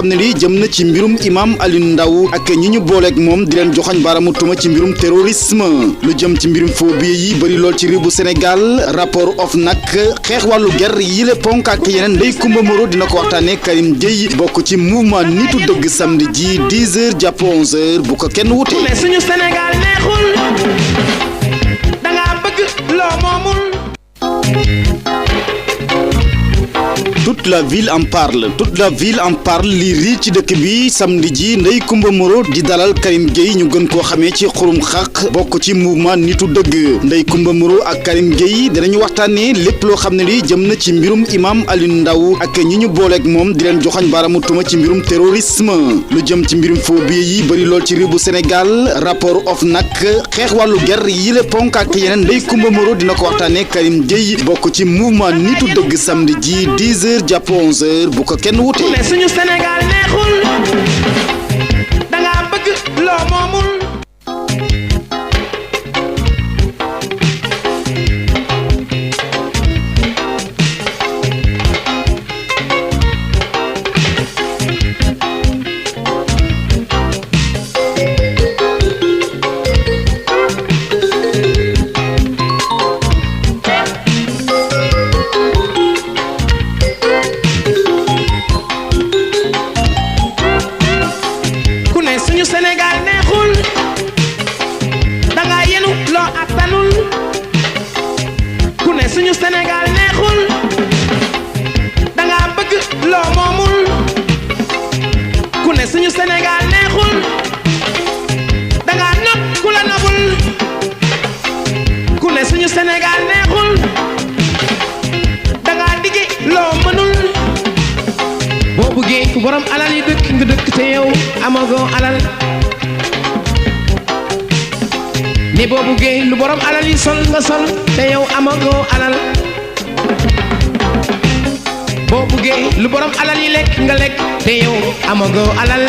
xam ne li jëm na ci mbirum imam Alioune Ndao ak ñi ñu booleeg moom di leen joxañ baaraamu tuuma ci mbirum terrorisme lu jëm ci mbirum phobie yi bëri lool ci réew bu Sénégal rapport OFNAC xeex wàllu ger yi le ponk ak yeneen Ndeye Comba Moreau dina ko waxtaane Karim Gueye bokk ci mouvement nitu dëgg samedi ji 10h jàpp 11h bu ko kenn wute. mais suñu Sénégal neexul danga bëgg loo moomul. toute la ville en parle li riir ci dëkk bi samedi ji Ndeye Comba Moreau di dalal Karim Gueye ñu gën koo xamee ci xurum xaq bokk ci mouvement nitu dëgg Ndeye Comba Moreau ak Karim Gueye dinañu waxtaanee lépp loo xam ne li jëm na ci mbirum imam Alioune Ndao ak ñi ñu booleeg moom di leen joxañ baaraamu tuuma ci mbirum terrorisme lu jëm ci mbirum phobie yi bëri lool ci réew bu Sénégal rapport OFNAC xeex wàllu ger yi le ponk ak yeneen Ndeye Comba Moreau dina ko waxtaanee Karim Gueye bokk ci mouvement nitu dëgg samedi ji 10h jàpp 11h bu ko kenn wute. mais suñu Sénégal neexul danga bëgg loo moomul. suñu Sénégal neexul danga bëgg loo moomul ku ne suñu Sénégal neexul danga nopp ku la nobul ku ne suñu Sénégal neexul danga digge loo mënul boo bëggee fu borom alal yi dëkk nga dëkk te yow amagoo alal ni boo bëggee lu borom alal yi sol nga sol te yow amagoo alal boo bëggee lu borom alal yi lekk nga lekk te yow amagoo alal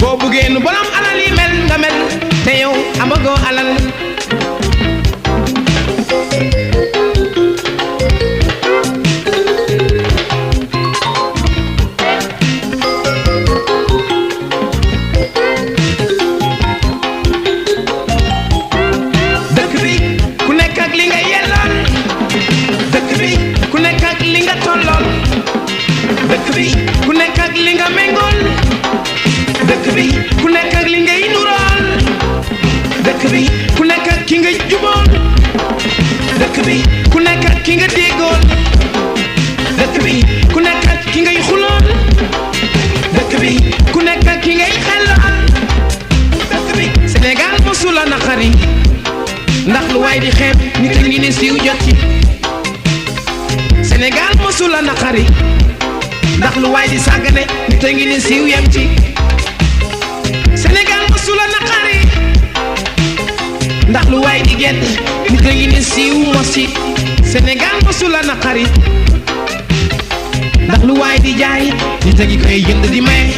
boo bëggee lu borom alal yi mel nga mel te yow amagoo alal ku nekk ak li nga méngool dëkk bi ku nekk ak li ngay nurool dëkk bi ku nekk ak ki nga jubool dëkk bi ku nekk ak ki nga déggool dëkk bi ku nekk ak ki ngay xulool dëkk bi ku nekk ak ki ngay xelal dëkk bi Sénégal mosula naqari ndax lu waay di xeeb nit a ngi ne siiw jot ci Sénégal mosula naqari ndax lu waay di sàggane nit a ngi ne siiw yem ci Sénégal mosula naqari ndax lu waay di gedd nit a ngi ne siiw mos ci Sénégal mosula naqari ndax lu waay di jaay nit a ngi koy jënd di may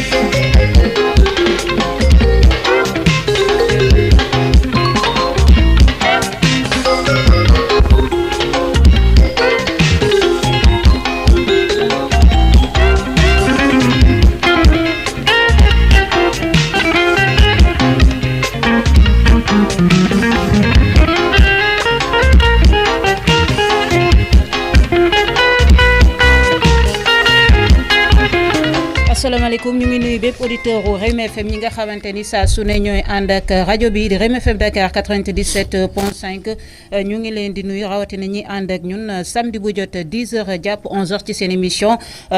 asalaamaaleykum ñu ngi nuyu bépp auditeur u Rewmi FM ñi nga xamante ni saa su ne ñooy ànd ak rajo bi di Rewmi FM Dakar 97.5 ñu ngi leen di nuyu rawatina ñi ànd ak ñun samedi bu jot 10h jàpp 11h ci seen émission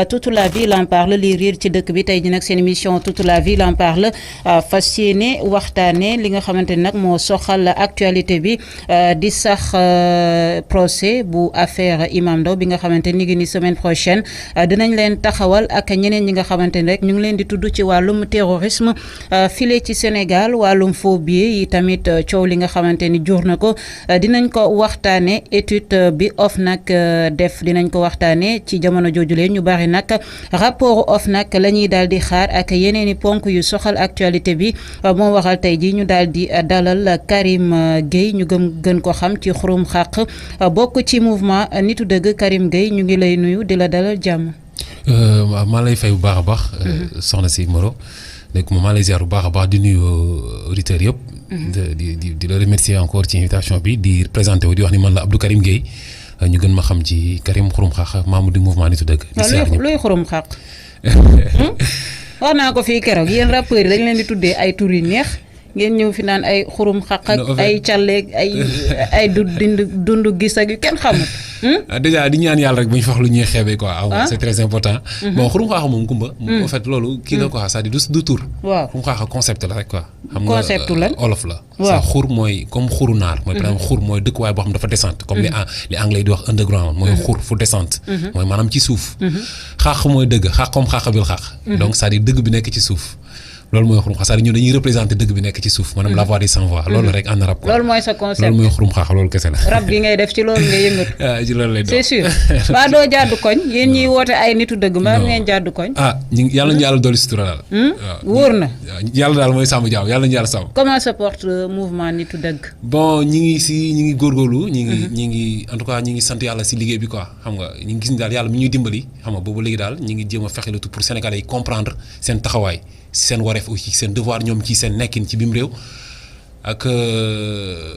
toute la ville en parle li riir ci dëkk bi tey ji nag seen émission toute la ville en parle fas yéene waxtaane li nga xamante ni nag moo soxal actualité bi di sax procès bu affaire Imam Ndao bi nga xamante ni ngi ni semaine prochaine dinañ leen taxawal ak ñeneen ñi nga xamante rek ñu ngi leen di tudd ci wàllum terrorisme file ci Sénégal wàllum phobie yi tamit coow li nga xamante ni jur na ko dinañ ko waxtaane étude bi OFNAC def dinañ ko waxtaane ci jamono joojulee ñu bari nag rapport OFNAC la ñuy daal di xaar ak yeneen i ponk yu soxal actualité bi moo waral tey ji ñu daal di dalal Karim Gueye ñu gën ko xam ci xurum xaq bokk ci mouvement nitu dëgg Karim Gueye ñu ngi lay nuyu di la dalal jàmm. maa lay fay bu baax a baax. soxna si Moreau donc maa lay ziar bu baax a baax di nuyu auditeurs yëpp. di la remercier encore ci invitation bi di présenté wu di wax ni man la Abdou Karim Gueye ñu gën ma xam ci Karim Xurum Xax membre du mouvement Nitu Dëgg. di ziar ñëpp luy Xurum Xax. wax naa ko fii keroog yéen rappeurs yi dañ leen di tuddee ay tur yu neex. ngeen ñëw fi naan ay xurum xaq ak ay calleeg ay dund gis ak yu kenn xamul. déjà di ñaan yàlla rek bu ñu wax lu ñuy xeebee quoi. c'est très important. bon xurum xaaxa moom kumba. en fait loolu kii la quoi c'est-à-dire du tur. waaw xurum xaaxa concept la rek quoi. xam nga concept lan olof la. waaw xur mooy comme xuru naar. mooy par exemple xur mooy dëkkuwaay boo xam dafa descente. comme li anglais di wax underground. mooy xur fu descente. mooy maanaam ci suuf. xaax mooy dëgg xaax comme xaaxa bil xaax. donc c'est-à-dire dëgg bi nekk ci suuf. loolu mooy xurum xaax c'est-à-dire ñun dañuy représenter dëgg bi nekk ci suuf maanaam la voix des sans voix loolu rek en arabe quoi. loolu mooy sa concept loolu mooy xurum xaax loolu kese la. rab gi ngay def ci loolu ngay yëngatu. ci loolu lay doon c'est sûr. ba doo jàddu koñ yéen ñiy woote ay nitu dëgg ma ngeen jàddu koñ. yàlla ñu yàlla dolli sutura daal. waaw wóor na. yàlla daal mooy sàmm jaaw yàlla ñu yàlla sàmm. comment se porte le mouvement nitu dëgg. bon ñi ngi góorgóorlu. ñi ngi en tout cas ñi ngi sant yàlla si liggéey bi quoi xam nga ñi ngi gis ni daal yàlla mi ñuy dimbali xam nga boobu léegi daal ñi ngi jéem a fexe le tout pour Sénégalais yi comprendre seen taxawaay seen wareef aussi seen devoir ñoom ci seen nekkin ci biim réew ak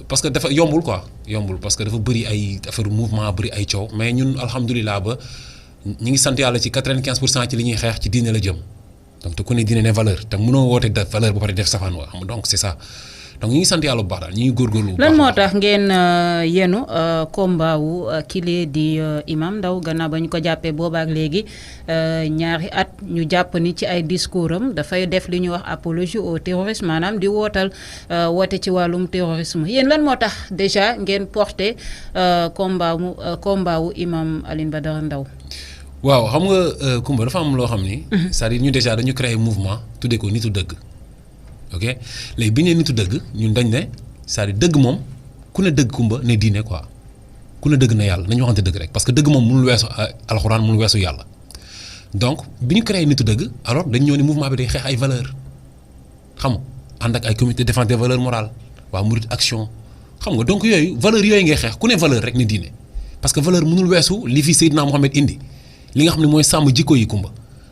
parce que dafa yombul quoi yombul parce que dafa bëri ay affaire mouvement bëri ay coow mais ñun alhamdulilah ba ñi ngi sant yàlla ci 95% ci li ñuy xeex ci diine la jëm donc te ku ne diine ne valeur te mënoo woote def valeur ba pare def safaan wa xam donc c'est ça donc ñi ngi sant yàlla bu baax daal ñi ngi góorgóorlu. lan moo tax ngeen yenu combat wu kile di Imam Ndao gannaaw ba ñu ko jàppee boobaak léegi ñaari at ñu jàpp ni ci ay discours am dafay def li ñuy wax apologie au terrorisme maanaam di woote ci wàllum terrorisme yéen lan moo tax déjà ngeen porté combat wu Imam Alioune Badara Ndao. waaw xam nga Kumba dafa am loo xam ni. c'est-à-dire ñu déjà dañu créer mouvement tuddee ko nitu dëgg. ok léegi bi ñu nitu dëgg ñun dañ ne c'est-à-dire dëgg moom ku ne dëgg kumba ne diine quoi ku ne dëgg na yàlla nañu waxante dëgg rek parce que dëgg moom mënul weesu alxuraan mënul weesu yàlla donc bi ñu créé nitu dëgg alors dañ ñëw ne mouvement bi day xeex ay valeurs xam nga ànd ak ay comité de défense des valeurs morales waa Murid Action xam nga donc yooyu valeurs yooyu ngay xeex ku ne valeur rek ne diine parce que valeur mënul weesu li fi Seydina Mohamed indi li nga xam ne mooy sàmm jikko yi kumba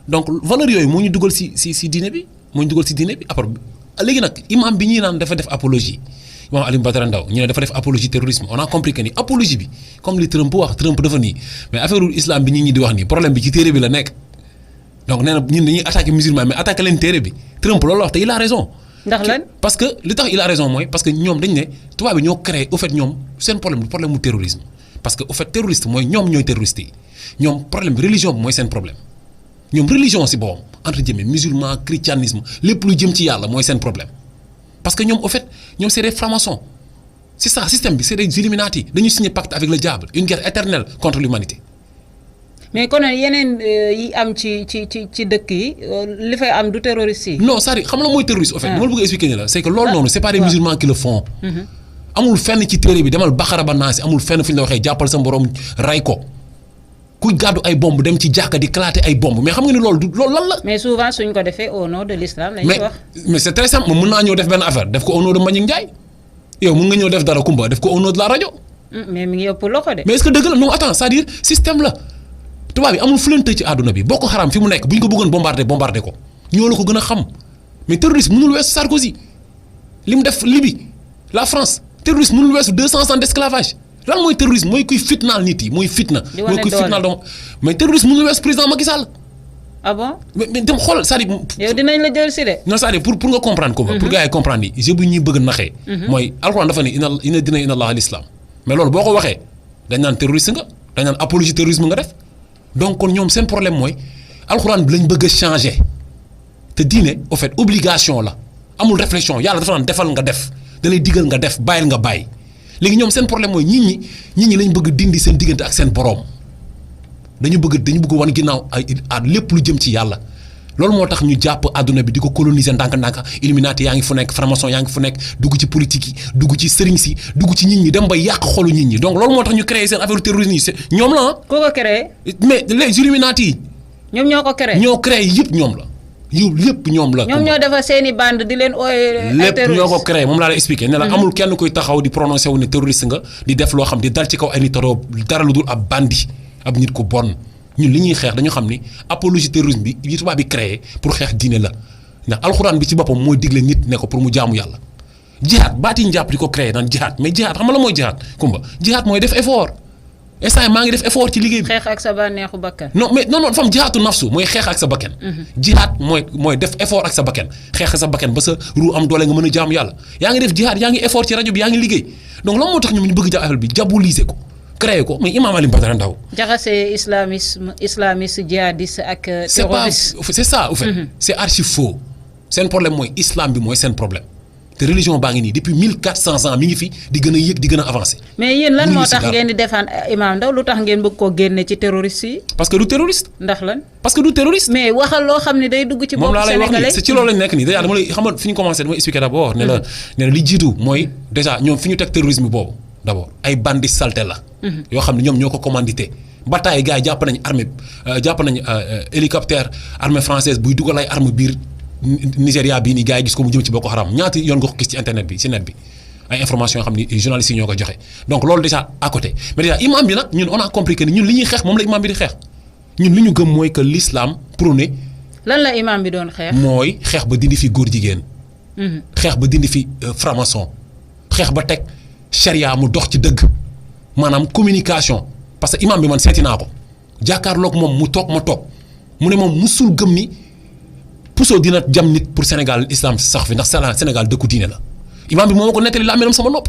donc valeurs yooyu moo ñu dugal si diine bi moo ñu dugal si diine bi après léegi nag imam bi ñuy naan dafa def apologie imam Alioune Badara Ndao ñu ne dafa def apologie terrorisme on a compris que ni apologie bi comme li Trump wax Trump dafa nii mais affaire islam bi ñi di wax nii problème bi ci téere bi la nekk donc nee na ñun dañuy attaquer musulman mais attaquer leen téere bi Trump loolu la wax te il a raison. ndax lan parce que li tax il a raison mooy parce que ñoom dañ ne tubaab bi ñoo créé au fait ñoom seen problème du problème mu terrorisme parce que au fait terroriste mooy ñoom ñooy terroriste yi ñoom problème bi religion bi mooy seen problème. ñoom religion si boppam entre guillemets musulman christianisme lépp lu jëm ci yàlla mooy seen problème parce que ñoom au fait ñoom c'est des francs-maçons c'est ça système bi c'est des Illuminati dañuy signer pacte avec le diable une guerre éternelle contre l'humanité mais kon yeneen yi am ci dëkk yi li fay am du terroriste yi. non c'est-à-dire xam nga mooy terroriste au fait li ma la bëgg a expliquer ni la c'est que loolu noonu c'est pas des musulmans qui le font amul fenn ci téere bi demal Baqara ba Naas amul fenn fu ñu la waxee jàppal sa borom ray ko kuy gàddu ay bomb dem ci jàkka di clater ay bomb mais xam nga ni loolu lan la. mais souvent suñ ko defee au nom de l'islam lañuy wax. mais c'est très simple mën naa ñëw def benn affaire def ko au nom de Mbagnick Ndiaye yow mën nga ñëw def dara Kumba def ko au nom de la rajo. mais mi ngi ëpp loxo de. mais est-ce que dëgg la non attends c'est-à-dire système la tubaab bi amul fu leen tëj ci àdduna bi Boko Haram fi mu nekk bu ñu ko bëggoon bombarder ko ñoo la ko gën a xam mais terroriste mënul weesu Sarkozy li mu def Libye la France terroriste mënul weesu 200 ans d'esclavage. lan mooy terrorisme mooy kuy fitnaal nit yi mooy fitna. mooy kuy fitnaal doom mais terrorisme mënul wees président Macky Sall. ah bon mais dem xool c'est-à-dire. yow dinañ la jël si de. non c'est-à-dire pour nga comprendre ko. pour gars yi comprendre ni jeu bu ñuy bëgg a naxee. mooy alxuraan dafa ne inna dina inna allah al-islam mais loolu boo ko waxee dañ naan terroriste nga dañ naan apologie terrorisme nga def donc kon ñoom seen problème mooy alxuraan bi lañ bëgg a changer te diine au fait obligation la amul réflexion yàlla dafa naan defal nga def da lay digal nga def bàyyil nga bàyyi. léegi ñoom seen problème mooy nit ñi lañ bëgg dindi seen diggante ak seen boroom dañu bëgg wan ginnaaw ay lépp lu jëm ci yàlla loolu moo tax ñu jàpp àdduna bi di ko coloniser ndànk-ndànk Illuminati yaa ngi fu nekk franc-maçon yaa ngi fu nekk dugg ci politique yi dugg ci sëriñ si dugg ci nit ñi dem ba yàq xolu nit ñi donc loolu moo tax ñu créé seen affaire terrorisme yi ñoom la ku ko créé. mais les Illuminati yi. ñoom ñoo ko créé. ñoo créé yëpp ñoom la. yëpp ñoom la. ñoom ñoo defar seeni bande di leen ooyee. lépp ñoo ko créé moom laa la expliqué. ne la amul kenn kuy taxaw di prononcé wu ne terroriste nga di def loo xam di dal ci kaw ay nit dara lu dul ab bandi ab nit ku bon ñun li ñuy xeex dañu xam ni apologie terrorisme bi yi tubaab bi créé pour xeex diine la ndax alxuraan bi ci boppam mooy digle nit ne ko pour mu jaamu yàlla jihaad baati njàpp di ko créé naan jihaad mais jihaad xam nga la mooy jihaad kumba jihaad mooy def effort instant maa ngi def effort ci liggéey bi. xeex ak sa bànneexu bakkan. non dafa am jihaatu nafsu mooy xeex ak sa bakkan. jihaad mooy def effort ak sa bakkan xeex ak sa bakkan ba sa ruu am doole nga mën a jaamu yàlla yaa ngi def jihaad yaa ngi effort ci rajo bi yaa ngi liggéey donc lan moo tax ñoom ñu bëgg affaire bi diaboliser ko créer ko mais Imam Alioune Badara Ndao. jaxase islamiste djihadiste ak. terroriste c'est ça au fait. C'est archi faux seen problème mooy islam bi mooy seen problème. te religion baa ngi nii depuis 1400 ans mi ngi fi di gën a yëg di gën a avancé. mais yéen lan moo tax ngeen di défendre Imam Ndao lu tax ngeen bëgg koo génne ci terroriste yi. parce que du terroriste. ndax lan. parce que du terroriste. mais waxal loo xam ne day dugg ci bopp sénégalais moom laa lay wax nii ci loolu lañ nekk nii déjà dama lay xam nga fi ñu commencé dama expliqué d'abord. ne la li jiitu mooy déjà ñoom fi ñu teg terrorisme boobu d'abord ay bandits salté la. yoo xam ne ñoom ñoo ko commandité. bataille gars yi jàpp nañu armée hélicoptère armée française buy dugal ay armes biir. Nigéria bii nii gars yi gis ko mu jëm ci Boko Haram ñaata yoon nga ko gis ci internet bi ci net bi ay information yoo xam ni journalistes yi ñoo ko joxe donc loolu déjà à côté mais déjà imam bi nag ñun on a compris que ni ñun li ñuy xeex moom la imam bi di xeex ñun li ñu gëm mooy que l'islam prôné. lan la imam bi doon xeex. mooy xeex ba dindi fi góor jigéen. xeex ba dindi fi franc-maçon xeex ba teg charia mu dox ci dëgg maanaam communication parce que imam bi man seeti naa ko jàkkaarloog moom mu toog ma toog mu ne moom musul gëm ni. Pousso dina jam nit pour Sénégal islam sax fi ndax Sénégal dëkku diine la imam bi moom ko nettali laa melam sama nopp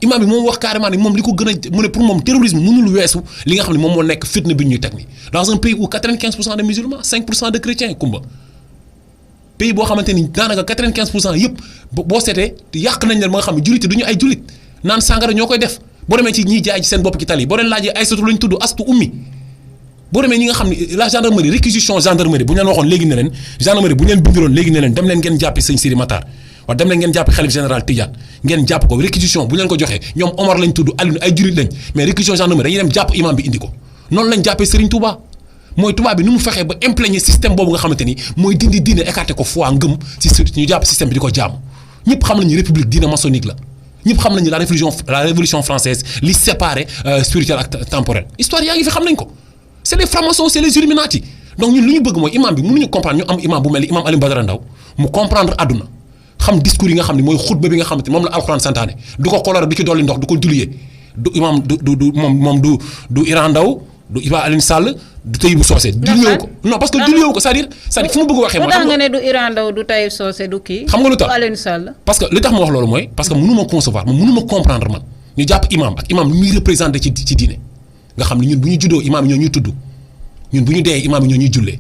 imam bi moom wax carrément ni moom li ko gën a mu ne pour moom terrorisme mënul weesu li nga xam ne moom moo nekk fitna bi ñuy teg ni dans un pays où 95% de musulmans 5% de chrétiens kumba pays boo xamante ni daanaka 95% yëpp boo seetee yàq nañ leen ba nga xam ne jullit du ñu ay jullit naan sàngara ñoo koy def boo demee ci ñiy jaay ci seen bopp ci tali boo leen laajee ay sotu lañ tudd astu ummi boo demee ñi nga xam ne la gendarmerie réquisition gendarmerie bu ñu leen waxoon léegi ne leen gendarmerie bu ñu leen bindiloon léegi ne leen dem leen ngeen jàppi sëñ Siri Matar waaw dem leen ngeen jàppi xalif général Tidiane ngeen jàpp ko réquisition bu ñu leen ko joxee ñoom Omar lañ tudd Alioune ay jurit lañ mais réquisition gendarmerie dañuy dem jàpp imam bi indi ko noonu lañ jàppee Serigne Touba mooy Touba bi nu mu fexee ba imprégner système boobu nga xamante ni mooy dindi diine écarté ko foi ngëm ci ñu jàpp système bi di ko jaamu ñëpp xam nañu république diine maçonnique la ñëpp xam nañu la révolution française li séparé spirituel ak temporel histoire yaa ngi fi xam nañ ko c'est les francs-maçons c'est les Illuminati donc ñun li ñu bëgg mooy imam bi mënuñu comprendre ñu am imam bu mel ni imam Alioune Badara Ndao mu comprendre àdduna xam discours yi nga xam ne mooy xutba bi nga xamante moom la alxuraan santaane du ko kolore du ci dolli ndox du ko juliyee du imam du Iran Ndao du Iba Alioune Sall du Taïbu Socé juliyee ko non parce que juliyee ko c'est-à-dire fu mu bëgg waxee mooy nga ne du Iran Ndao du Taïbu Socé du kii xam nga lu tax Alioune Sall parce que li tax ma wax loolu mooy parce que mënuma concevoir man mënuma comprendre man ñu jàpp imam ak imam li muy représenté ci diine nga xam ne ñun bu ñu juddoo imam yi ñoo ñuy tudd ñun bu ñu dee imam yi ñoo ñuy jullee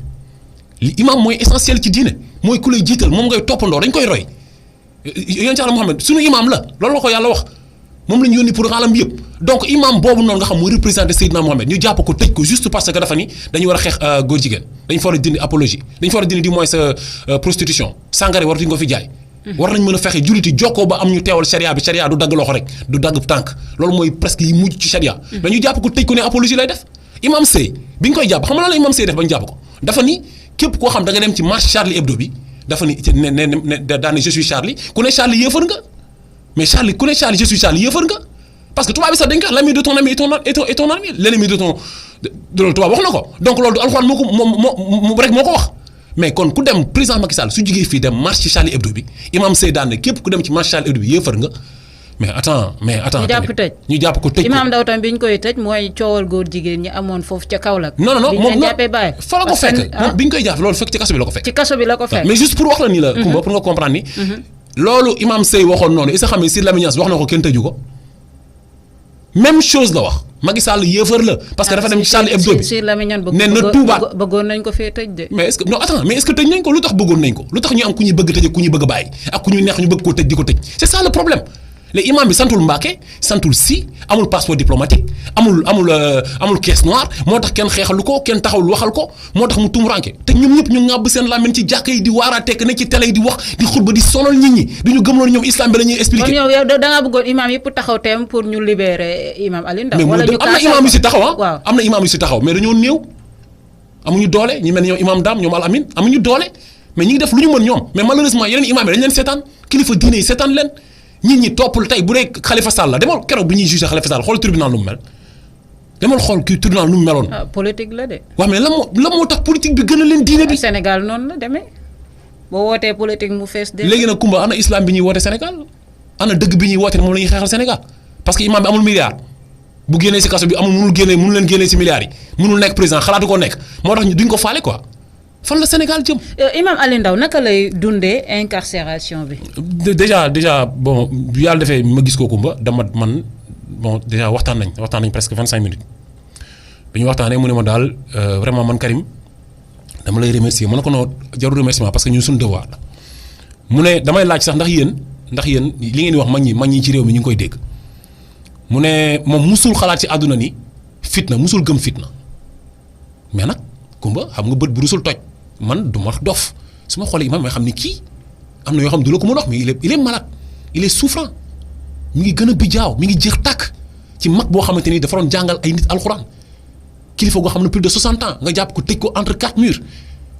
li imam mooy essentiel ci diine mooy ku lay jiital moom ngay toppandoo dañ koy roy yonent Yàlla Muhammad suñu imam la loolu la ko yàlla wax moom la ñu yónni pour xaalam bi yëpp donc imam boobu noonu nga xam mooy représenté Seydina Mohamed ñu jàpp ko tëj ko juste parce que dafa ni dañu war a xeex góor jigéen dañu fa war a dindi apologie dañu fa war a dindi du moins sa prostitution sangare waratuñu ko fi jaay war nañ mën a fexe julliti jokkoo ba am ñu teewal charia bi charia du dagg loxo rek du dagg tànk loolu mooy presque yi mujj ci charia mais ñu jàpp ko tëj ko ne apologie lay def imam Sey bi ñu koy jàpp xam nga lan la imam Sey def ba ñu jàpp ko dafa ni képp koo xam da nga dem ci marche Charlie Hebdo bi dafa ni ne daane je suis Charlie ku ne Charlie yéefar nga mais Charlie ku ne Charlie je suis Charlie yéefar nga parce que tubaab bi sax dañ ko wax l'ami de ton ami est ton ami l'ennemi de ton loolu tubaab wax na ko donc loolu du alxuraan moo ko moom rek moo ko wax mais kon ku dem président Macky Sall su jugee fii dem marche ci Charlie Hebdo bi imam Sey daane képp ku dem ci marche Charlie Hebdo bi yéefar nga mais attends ñu jàpp ko tëj imam Ndao tam bi ñu koy tëj mooy coowal góor jigéen ñi amoon foofu ca Kaolack non moom jàppee bàyyi fa la ko fekk moom bi ñu koy jàpp loolu fekk ci kaso bi la ko fekk mais juste pour wax la nii la Kumba pour nga comprendre ni loolu imam Sey waxoon noonu isa xam ne Sidy Lamine Niass wax na ko kenn tëju ko même chose la wax Macky Sall yéefar la parce que dafa dem Charlie Hebdo bi ne na tuubaat bëggoon nañ ko fee tëj de mais est-ce que non attends mais est-ce que tëj nañ ko lu tax bëggoon nañ ko lu tax ñu am ku ñuy bëgg tëj ak ku ñuy bëgg bàyyi ak ku ñuy neex ñu bëgg koo tëj di ko tëj c'est ça le problème léegi imam bi santul Mbacké santul Sy amul passeport diplomatique amul caisse noire moo tax kenn xeexalu ko kenn taxawul waxal ko moo tax mu tumuranke te ñoom ñëpp ñu ŋàbb seen làmmiñ ci jàkka yi di waaraateek ne ci télé yi di wax di xutba di sonal nit ñi du ñu gëm loolu ñoom islam bi la ñuy expliquer. kon yow da ngaa bëggoon imam yëpp taxaw teem pour ñu libérer imam Alioune Ndao wala ñu am na imam yu si taxaw waaw am na imam yu si taxaw mais dañoo néew amuñu doole ñu mel ni ñoom imam Dame ñoom Al Amin amuñu doole mais ñi ngi def lu ñu mën ñoom mais malheureusement yeneen imam yi dañ leen seetaan kilifa diine yi seetaan leen nit ñi toppul tey bu dee Khalifa Sall la demal keroog bi ñuy jugé Khalifa Sall xool tribunal lu mu mel demal xool kii tribunal nu mu meloon. politique la de. waaw mais lan moo tax politique bi gën a leen diine bi. Sénégal noonu la demee boo wootee politique mu fees de. léegi nag Kumba ana islam bi ñuy woote Sénégal ana dëgg bi ñuy woote moom la ñuy xeexal Sénégal parce que imam bi amul milliard bu génnee si kaso bi mënul leen génnee si milliards yi mënul nekk président xalaatu ko nekk moo tax duñ ko faale quoi fan la Sénégal jëm. Imam Aliou Ndao naka lay dundee incarcération bi. déjà bon yàlla defee ma gis ko Kumba man déjà waxtaan nañ presque 25 minutes bi ñu waxtaanee mu ne ma daal vraiment man Karim dama lay remercier ma ne ko noo jarul remerciement parce que ñun suñu devoir la mu ne damay laaj sax ndax yéen li ngeen di wax mag ñi ci réew mi ñu ngi koy dégg mu ne moom musul xalaat ci àdduna ni fitna musul gëm fitna mais nag Kumba xam nga bët bu rusul toj man du ma dof su ma xoolee imam may xam ni kii am na yoo xam du la ko mën a wax mais il est malade il est souffrant mi ngi gën a bijaaw mi ngi jeex tàkk ci mag boo xamante ni dafa doon jàngal ay nit alxuraan kilifa goo xam ne plus de 60 ans nga jàpp ko tëj ko entre 4 murs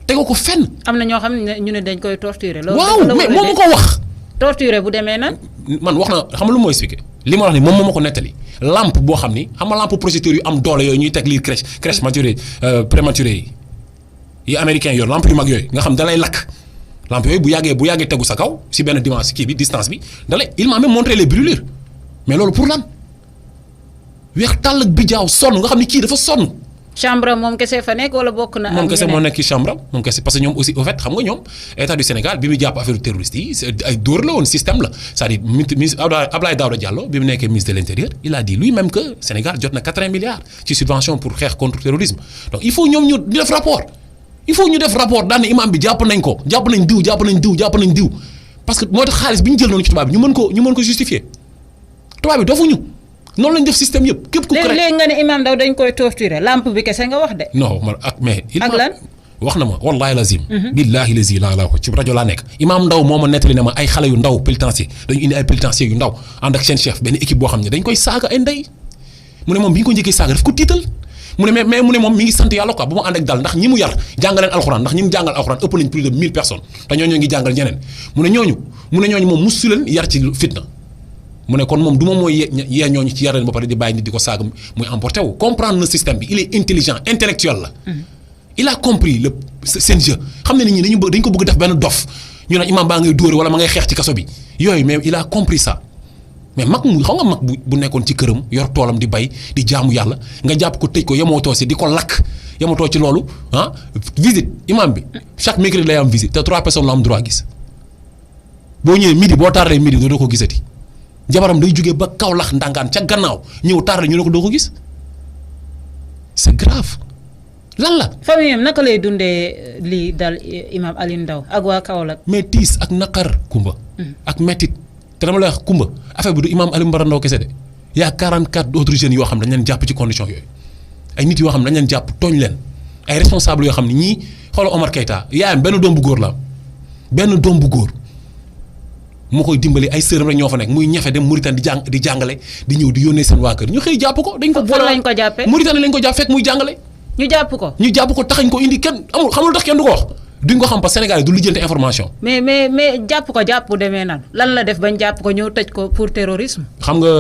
tegoo ko fenn. am na ñoo xam ne ñu ne dañ koy torturer. loolu waaw mais moom ma ko wax. torturer bu demee nan. man wax na xam nga lu ma expliqué li ma wax ni moom moo ma ko nettali lampe boo xam ni xam nga lampe projecteur yu am doole yooyu ñuy teg lii crèche maturé prématuré yi américains yor lampe yu mag yooyu nga xam da lay lakk lampe yooyu bu yàggee tegu sa kaw si benn dimension kii bi distance bi da lay il m'a même montré les brûlures mais loolu pour lan weex tàll ak bijaaw sonn nga xam ni kii dafa sonn. chambre moom kese fa nekk wala bokk na. moom kese moo nekk ci chambre moom kese parce que ñoom aussi au fait xam nga ñoom état du Sénégal bi muy jàpp affaire terroriste yi ay dóor la woon système la c'est-à-dire ministre Abdoulaye Daouda Diallo bi mu nekkee ministre de l'intérieur il a dit lui-même que Sénégal jot na 80 milliards ci subvention pour xeex contre terrorisme donc il faut ñoom ñu def rapport daan ne imam bi jàpp nañ diw parce que moo tax xaalis bi ñu jël noonu ci tubaab bi ñu mën ko justifier tubaab bi dofuñu noonu lañ def système yëpp. képp ku léegi nga ne Imam Ndao dañ koy torturer lampe bi kese nga wax de. non man mais. ak lan wax na ma wallaahi lazim. billaahi lazi laa ko ci rajo laa nekk. Imam Ndao moo ma nettali ne ma ay xale yu ndaw pénitencier dañu indi ay pénitencier yu ndaw ànd ak seen chef benn équipe boo xam ne dañ koy saaga ay ndey mu ne moom bi ñu ko njëkkee saaga daf ko tiital mu ne mais mu ne moom mi ngi sant yàlla quoi bu mu ànd ak dal ndax ñi mu yar jàngaleen alxuraan ndax ñi mu jàngal alxuraan ëpp nañ plus de 1000 personnes te ñooñu ngi jàngal ñeneen mu ne ñooñu moom musu leen yar ci fitna mu ne kon moom du ma mooy yee ñooñu ci yar leen ba pare di bàyyi nit di ko saaga muy emporté wu comprendre le système bi il est intelligent intellectuel la il a compris seen jeu xam ne nit ñi dañ ko bëgg def benn dof ñu ne imam baa ngay dóore wala ma ngay xeex ci kaso bi yooyu mais il a compris ça mais mag mu xam nga mag bu nekkoon ci këram yor toolam di bay di jaamu yàlla nga jàpp ko tëj ko yemootoo si di ko lakk yemootoo ci loolu visite imam bi chaque mercredi lay am visite te 3 personnes la am droit gis boo ñëwee midi boo tardé midi doo ko gisati jabaram day jógee ba Kaolack ndàngaan ca gannaaw ñëw tardé ñu ne ko doo ko gis c'est grave lan la. famille am naka lay dundee lii dal imam Aliou Ndao ak waa Kaolack. mais tiis ak naqar Kumba. ak mettit te dama lay wax Kumba affaire bi du imam Aliou Ndao kese de y a 44 d'autres jeunes yoo xam dañ leen jàpp ci condition yooyu ay nit yoo xam dañ leen jàpp tooñ leen ay responsables yoo xam ne ñii xoolal Omar Keita yaayam benn doom bu góor la am benn doom bu góor moo koy dimbali ay sërëm rek ñoo fa nekk muy ñafe dem Mauritanie di jàngale di ñëw di yónnee seen waa kër ñu xëy jàpp ko. dañ ko boole lañ ko jàppee Mauritanie lañ ko jàpp fekk muy jàngale. ñu jàpp ko taxañ ko indi kenn amul xamul tax kenn du ko wax duñ ko xam parce que Sénégal du lijjanti information. mais jàpp demee nan lan la def bañ jàpp ko ñëw tëj ko pour terrorisme. xam nga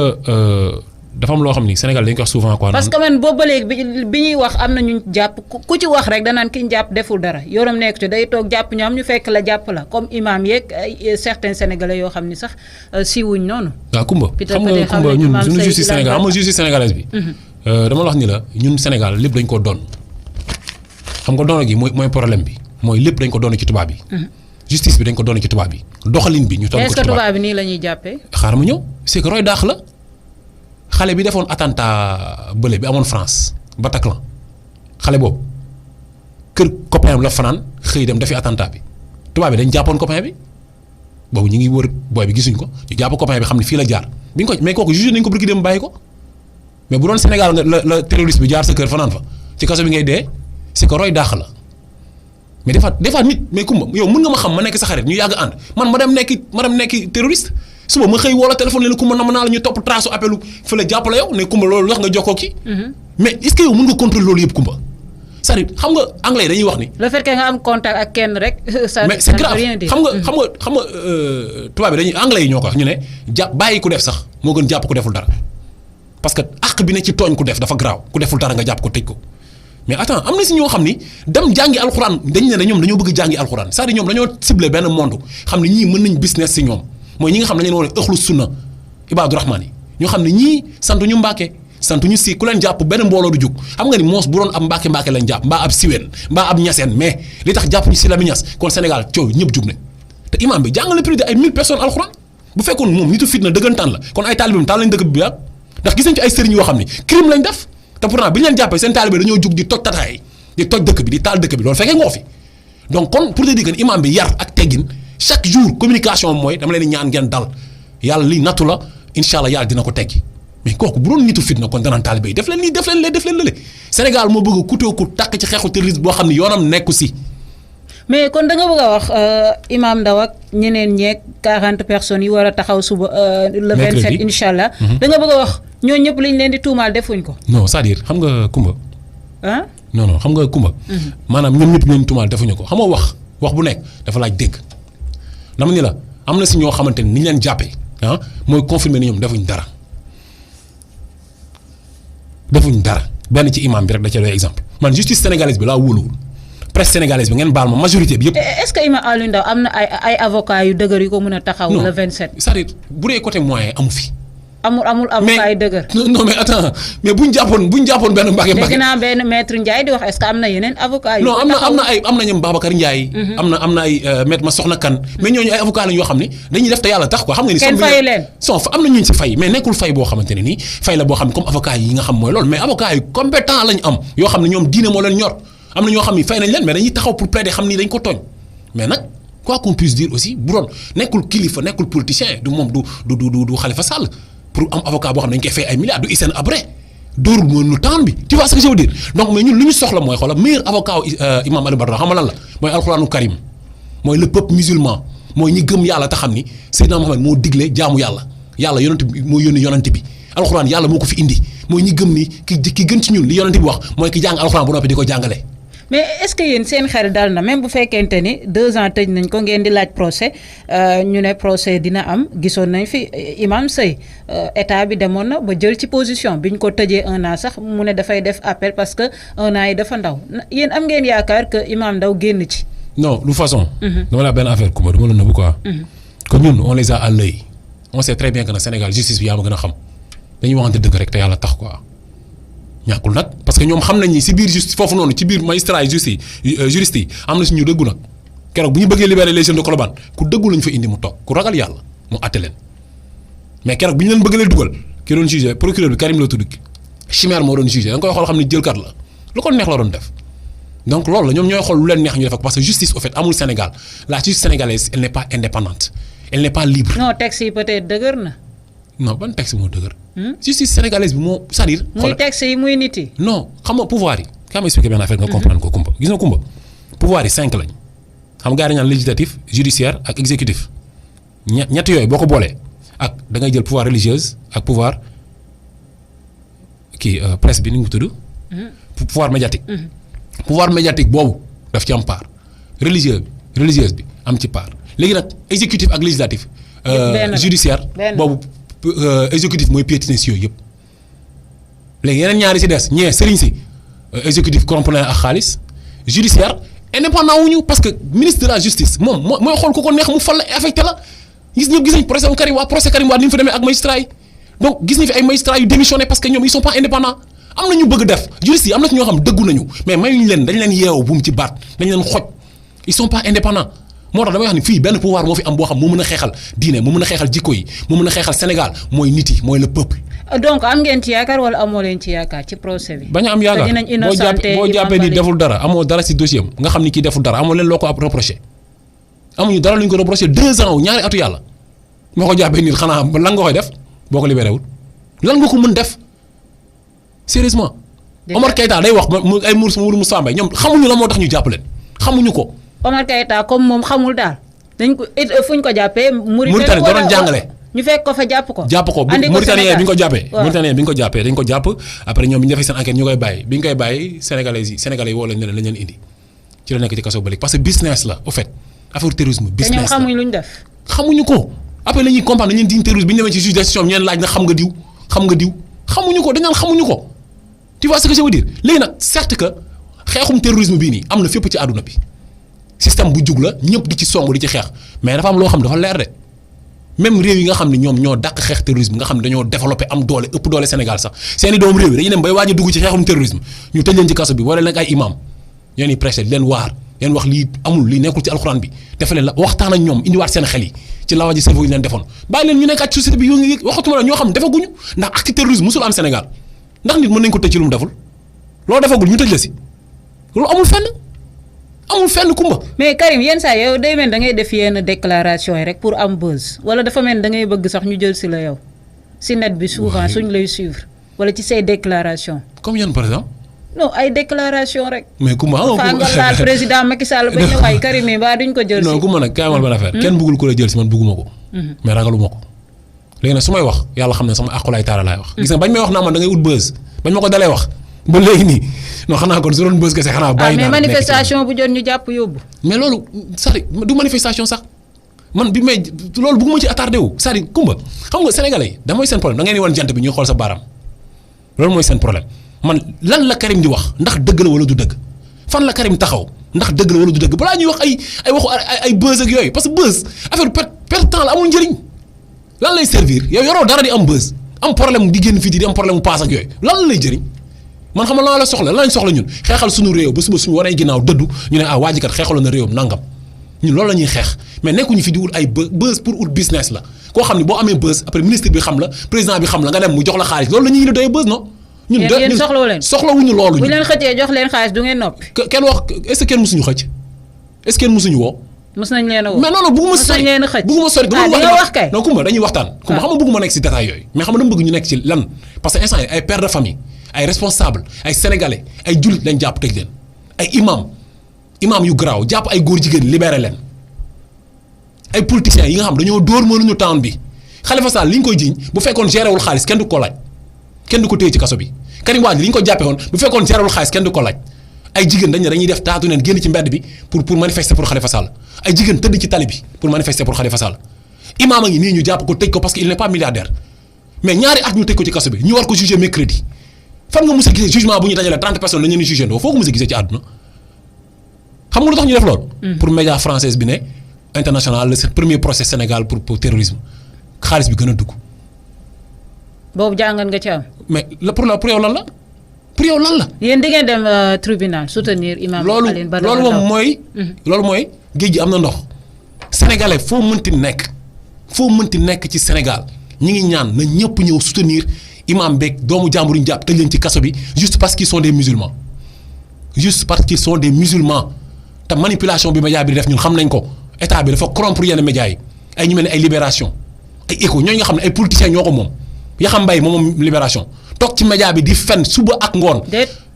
dafa am loo xam ni Sénégal dañ ko wax souvent quoi. parce que man boobu ba léegi bi ñuy wax am na ñu jàpp ku ci wax rek danaan ki ñu jàpp deful dara yoonam nekk ci day toog jàpp ñoom ñu fekk la jàpp la comme imam yeeg certains sénégalais yoo xam ni sax siiwuñ noonu. waaw Kumba xam nga Kumba ñun suñu justice Sénégal xam nga justice sénégalaise bi. dama la wax ni la ñun Sénégal lépp dañ ko doon xam nga doon gi mooy problème bi mooy lépp dañ ko doon ci tubaab bi. justice bi dañ ko doon ci tubaab bi doxalin bi ñu toog ko ci tubaab est-ce que tubaab bi nii la ñuy jàppee. xaaral ma ñëw c'est que roy daax la xale bi defoon attentat bële bi amoon France Bataclan xale boobu kër copain la fanaan xëy dem dafi attentat bi tubaab bi dañ jàppoon copain bi boobu ñu ngi wër booy bi gisuñ ko ñu jàpp copain bi xam ne fii la jaar bi ñu ko mais kooku jugé nañ ko bëgg dem bàyyi ko mais bu doon Sénégal nga la terroriste bi jaar sa kër fanaan fa ci kaso bi ngay dee c'est que roy daax la mais des fois nit mais Kumba yow mën nga ma xam ma nekk sa xarit ñu yàgg ànd man ma dem nekki terroriste suba ma xëy wala téléphone ne Kumba nam naa la ñu topp trace appelu fële jàpp la yow ne Kumba loolu wax nga jokkoo ki mais est-ce que yow mën nga contrôler loolu yëpp Kumba c'est-à-dire xam nga anglais dañuy wax ni. le fait que nga am contact ak kenn rek. mais c'est grave xam nga tubaab bi dañuy anglais yi ñoo ko wax ñu ne bàyyi ku def sax moo gën jàpp ku deful dara parce que àq bi ne ci tooñ ku def dafa garaaw ku deful dara nga jàpp ko tëj ko mais attends am na si ñoo xam ni dem jàngi alxuraan dañ ne ñoom dañoo bëgg jàngi alxuraan c'est-à-dire ñoom dañoo ciblé benn monde xam ne ñii mën nañ business si ñoom mooy ñi nga xam ne dañu leen ëxlu sunna ibaadu rahmaan yi ñoo xam ne ñii sant ñu Mbàkke sant ñu si ku leen jàpp benn mbooloo du jug xam nga ni moos bu doon ab Mbàkke lañ jàpp mbaa ab siween mbaa ab ñaseen mais li tax jàpp ñu si la bi ñas kon Sénégal coow ñëpp jug ne te imam bi jàngale plus de ay 1000 personnes alxuraan bu fekkoon moom nitu fitna dëggantaan la kon ay taalibam taal lañ dëkk bi yàgg ndax gis nañ ci ay sëriñ yoo xam ne crime lañ def te pourtant bi ñu leen jàppee seen taalibe dañoo jug di toj tataay di toj dëkk bi di taal dëkk bi loolu fekkee ngoo fi donc kon pour te dire que imam bi yar ak teggin chaque jour communication mooy dama leen di ñaan ngeen dal yàlla li nattu la incha allah yàlla dina ko teggi mais kooku bu doon nitu fitna kon danaan taalibe yi def leen nii def leen lee def leen lële Sénégal moo bëgg a kutoo ku tàkk ci xeexu terrorisme boo xam ne yoonam nekku si. mais kon da nga bëgg a wax Imam Ndao ak ñeneen ñeeg 40 personnes yi war a taxaw suba le 27 incha allah. da nga bëgg a wax ñooñu ñëpp liñ leen di tuumaal defuñ ko. non c'est-à-dire xam nga Kumba. ah non xam nga Kumba. maanaam ñoom ñëpp ñooñu tuumaal defuñu ko xam nga wax bu nekk dafa laaj dégg dama ni la am na si ñoo xamante ni ñu leen jàppee mooy confirmer ni ñoom defuñ dara benn ci imam bi rek da ca doy exemple man justice sénégalaise bi laa wóoluwul. presse sénégalaise bi ngeen baal ma majorité bi yëpp. est-ce que Imam Aliou Ndao am na ay avocats yu dëgër yu ko mën a taxaw. le 27 c'est-à-dire bu dee côté moyen amu fi. amul avocat yu dëgër. non mais attends mais bu ñu jàppoon benn Mbàkke. dégg naa benn maître Ndiaye di wax est-ce que am na yeneen avocats yu. non am na ñoom Babacar Ndiaye. am na ay maître ma soxna kan mais ñooñu ay avocats lañ yoo xam ne dañuy def te yàlla tax quoi xam nga ni. kenn fayu leen am na ñu si fay mais nekkul fay boo xamante ne nii fay la boo xam ne comme avocat yi nga xam mooy loolu mais avocats yu compétent lañ am yoo xam ne ñoom diine moo leen ñor am na ñoo xam ni fay nañ leen mais dañuy taxaw pour plaider xam ni dañ ko tooñ mais nag quoi qu'on puisse dire aussi bu doon nekkul kilifa nekkul politicien du moom du Khalifa Sall pour am avocat boo xam ne dañ koy fay ay milliards du Hissène Habré dóorul moom nu temps bi tu vois ce que je veux dire donc mais ñun lu ñu soxla mooy xoolal meilleur avocat imam Aliou Badara xam nga lan la mooy alxuraanu karim mooy le peuple musulman mooy ñi gëm yàlla te xam ni Seydina Mohamed moo digle jaamu yàlla yonent bi moo yónni yonent bi alxuraan yàlla moo ko fi indi mooy ñi gëm ni ki gën ci ñun li yonent bi wax mooy ki jàng alxuraan bu noppi di ko jàngale. mais est-ce que yéen seen xel dal na même bu fekkente ni 2 ans tëj nañ ko ngeen di laaj procès ñu ne procès dina am gisoon nañ fi Imam Seye état bi demoon na ba jël ci position bi ñu ko tëjee 1 an sax mu ne dafay def appel parce que 1 an yi dafa ndaw yéen am ngeen yaakaar que Imam Ndao génn ci. non de toute façon. dama la benn affaire Kumba dama la nëbb quoi. que ñun on les a à l'œil on sait très bien que na Sénégal justice bi yaa ma gën a xam dañuy waxante dëgg rek te yàlla tax quoi. ñàkkul nag parce que ñoom xam nañ ni si biir justice foofu noonu ci biir magistrat yi juriste yi am na si ñu dëggu nag keroog bu ñu bëggee libérer les jeunes de Colobane ku dëggu lañ fa indi mu toog ku ragal yàlla mu àtte leen mais keroog bi ñu leen bëgg leen dugal ki doon jugé procureur bi Karim la tudd Chimère moo doon jugé da nga koy xool xam ne jëlkat la lu ko neex la doon def donc loolu la ñoom ñooy xool lu leen neex ñu def ko parce que justice au fait amul Sénégal la justice sénégalaise elle n'est pas indépendante elle n'est pas libre. non texte yi peut-être dëgër na. non ban texte moo dëgër. justice sénégalaise bi moo c'est-à-dire. muy texte yi muy nit yi. non xam nga pouvoir yi. kaa ma expliqué benn affaire nga comprendre ko Kumba gis nga Kumba pouvoir yi 5 lañ xam nga ñaan législatif judiciaire ak exécutif ñett yooyu boo ko boolee ak da ngay jël pouvoir religieuse ak pouvoir presse bi ni nga ko tudd. pouvoir médiatique. pouvoir médiatique boobu daf ci am part religieuse bi am ci part léegi nag exécutif ak législatif. judiciaire boobu. exécutif mooy piétiner si yooyu yëpp léegi yeneen ñaari si des ñee sëriñ si exécutif corrompu ak xaalis judiciaire indépendant wuñu parce que ministre de la justice moom mooy xool ku ko neex mu fal la affecté la gis nañ procès Karim Wade ni mu fa demee ak magistrat yi donc gis nañ fi ay magistrats yu démissionné parce que ñoom ils sont pas indépendants am na ñu bëgg def juriste yi am na ci ñoo xam dëggu nañu mais mayuñu leen dañ leen yeewu bu mu ci baat dañ leen xoj ils sont pas indépendants moo tax damay wax ni fii benn pouvoir moo fi am boo xam moo mën a xeexal diine moo mën a xeexal jikko yi moo mën a xeexal Sénégal mooy nit yi mooy le peuple. donc am ngeen ci yaakaar wala amoo leen ci yaakaar ci procès bi. bañ a am yaakaar boo jàppee ni deful dara amoo dara si dossier am nga xam ni kii deful dara amoo leen loo ko reproché amuñu dara lu ñu ko reproché 2 ans ñaari atu yàlla moo ko jàppee nit xanaa lan nga koy def boo ko libéré wul lan nga ko mën def sérieusement. Omar Keita day wax ay Mourou Moussa Mbaye ñoom xamuñu la moo tax ñu jàpp leen xamuñu ko. Omar Keita comme moom xamul daal dañ ko fu ñu ko jàppee. Mauritanie doon jàngale. ñu fekk ko fa jàpp ko. Mauritanien bi ñu ko jàppee. Mauritanien bi ñu ko jàppee dañ ko jàpp après ñoom bi ñu defee seen enquête ñu koy bàyyi bi ñu koy bàyyi sénégalais yi woo lañ ne lañ leen indi ci la nekk ci kaso ba léegi parce que business la au fait affaire terrorisme business la te ñoom xamuñ lu ñu def. xamuñu ko après la ñuy comprendre dañu leen diñ terrorisme bi ñu demee ci juge d'instruction ñu leen laaj na xam nga diw xamuñu ko dañ naan xamuñu ko tu vois ce que je veux dire léegi nag certes que xeexum terrorisme bii nii am na fépp ci àdduna bi système bu jug la ñëpp di ci song di ci xeex mais dafa am loo xam dafa leer de même réew yi nga xam ne ñoom ñoo dàq xeex terrorisme nga xam ne dañoo développé am doole ëpp doole Sénégal sax seeni doom réew yi dañuy dem bay waaj a dugg ci xeexum terrorisme ñu tëj leen ci kaso bi wala nag ay imam yoon yi prêché leen waar leen wax lii amul lii nekkul ci alxuraan bi defe leen la waxtaan ak ñoom indiwaat seen xel yi ci lawaji cerveau yi leen defoon bàyyi leen ñu nekkaat ci société bi waxatuma la ñoo xam defaguñu ndax acte terrorisme musul am Sénégal ndax nit mën nañ ko tëj ci lu mu deful loolu defagul ñu tëj la si loolu amul fenn kumba. mais Karim yenn saa yow day mel da ngay def yenn déclaration yi rek pour am buzz wala dafa mel da ngay bëgg sax ñu jël si la yow si net bi souvent suñ lay suivre wala ci say déclaration. comme yan par exemple. non ay déclaration rek. mais kumba nga laal président Macky Sall ba ñu waay Karim yi ba duñ ko jël si. non kumba nag kaay ma ban affaire kenn bëggul ko la jël si man bëgguma ko. mais ragaluma ko. léegi nag su may wax yàlla xam ne sama aqulaay taala laay wax. gis nga bañ may wax naa man da ngay ut buzz bañ ma ko dalee wax ba léegi nii non xanaa kon su doon bës kese xanaa bàyyi naa mais manifestation bu jot ñu jàpp yóbbu. mais loolu c'est-à-dire du manifestation sax man bi may loolu bëgguma ci attardé wu c'est-à-dire kumba xam nga sénégalais yi da mooy seen problème da ngeen di wan jant bi ñuy xool sa baaraam loolu mooy seen problème man lan la Karim di wax ndax dëgg la wala du dëgg fan la Karim taxaw ndax dëgg la wala du dëgg balaa ñuy wax ay waxu ay buzz ak yooyu parce que buzz affaire perte temps la amul njëriñ lan lay servir yow yoroo dara di am buzz am problème di génn fii di am problème mu paas ak yooyu lan lay jëriñ man xam nga lan la soxla lan lañ soxla ñun xeexal suñu réew ba suba suñu waree ginnaaw dëddu ñu ne waa ji kat xeexaloon na réewam nangam ñun loolu la ñuy xeex mais nekkuñu fi di wut ay buzz pour ut business la koo xam ne boo amee buzz après ministre bi xam la président bi xam la nga dem mu jox la xaalis loolu la ñuy doyee buzz non. ñun yéen soxlawu leen soxlawuñu loolu. bu leen xëccee jox leen xaalis du ngeen noppi. kenn wax est-ce que kenn mësuñu xëcc est-ce que kenn mësuñu woo. mës nañ leen a woo mais non bëgguma sori bëgguma sori wax kay non kumba dañuy waxtaan kumba xam nga bëgguma nekk ci détail yooyu mais xam nga dama bëgg ñu nekk ci lan parce que instant yi ay pères de famille ay responsable ay sénégalais ay jullit lañ jàpp tëj leen ay imam yu garaaw jàpp ay góor jigéen libéré leen ay politiciens yi nga xam dañoo dóor mënuñu town bi Khalifa Sall li ñu koy jiiñ bu fekkoon géré wul xaalis kenn du ko laaj kenn du ko téye ci kaso bi Karim Wade li ñu ko jàppee woon bu fekkoon géré wul xaalis kenn du ko laaj ay jigéen dañ ne dañuy def taatu neen génn ci mbedd bi pour manifester pour Khalifa Sall ay jigéen tëdd ci tali bi pour manifester pour Khalifa Sall imam a ngi nii ñu jàpp ko tëj ko parce que il n'est pas milliardaire mais ñaari at ñu tëj ko ci kaso bi ñu war ko juger mercredi fan nga mos a gisee jugement bu ñu dajale 30 personnes dañu leen di jugé ndoo foo ko mos a gisee ci àdduna xam nga lu tax ñu def loolu. pour média française bi ne international le premier procès Sénégal pour terrorisme xaalis bi gën a dugg. boobu jàngat nga ci am. mais pour yow lan la pour yow lan la. yéen di ngeen dem tribunal soutenir imam Alioune Badara Ndao loolu mooy. loolu mooy géej gi am na ndox. sénégalais foo mënti nekk ci Sénégal ñi ngi ñaan na ñëpp ñëw soutenir. imam beeg doomu jàmbur ñu jàpp tëj leen ci kaso bi juste parce qu'ils sont des musulmans te manipulation bi média bi def ñun xam nañ ko état bi dafa corrompre yenn médias yi ay ñu mel ne ay libération ay écho ñooñu nga xam ne ay politiciens ñoo ko moom Yaxam Mbaye moom libération toog ci média bi di fen suba ak ngoon.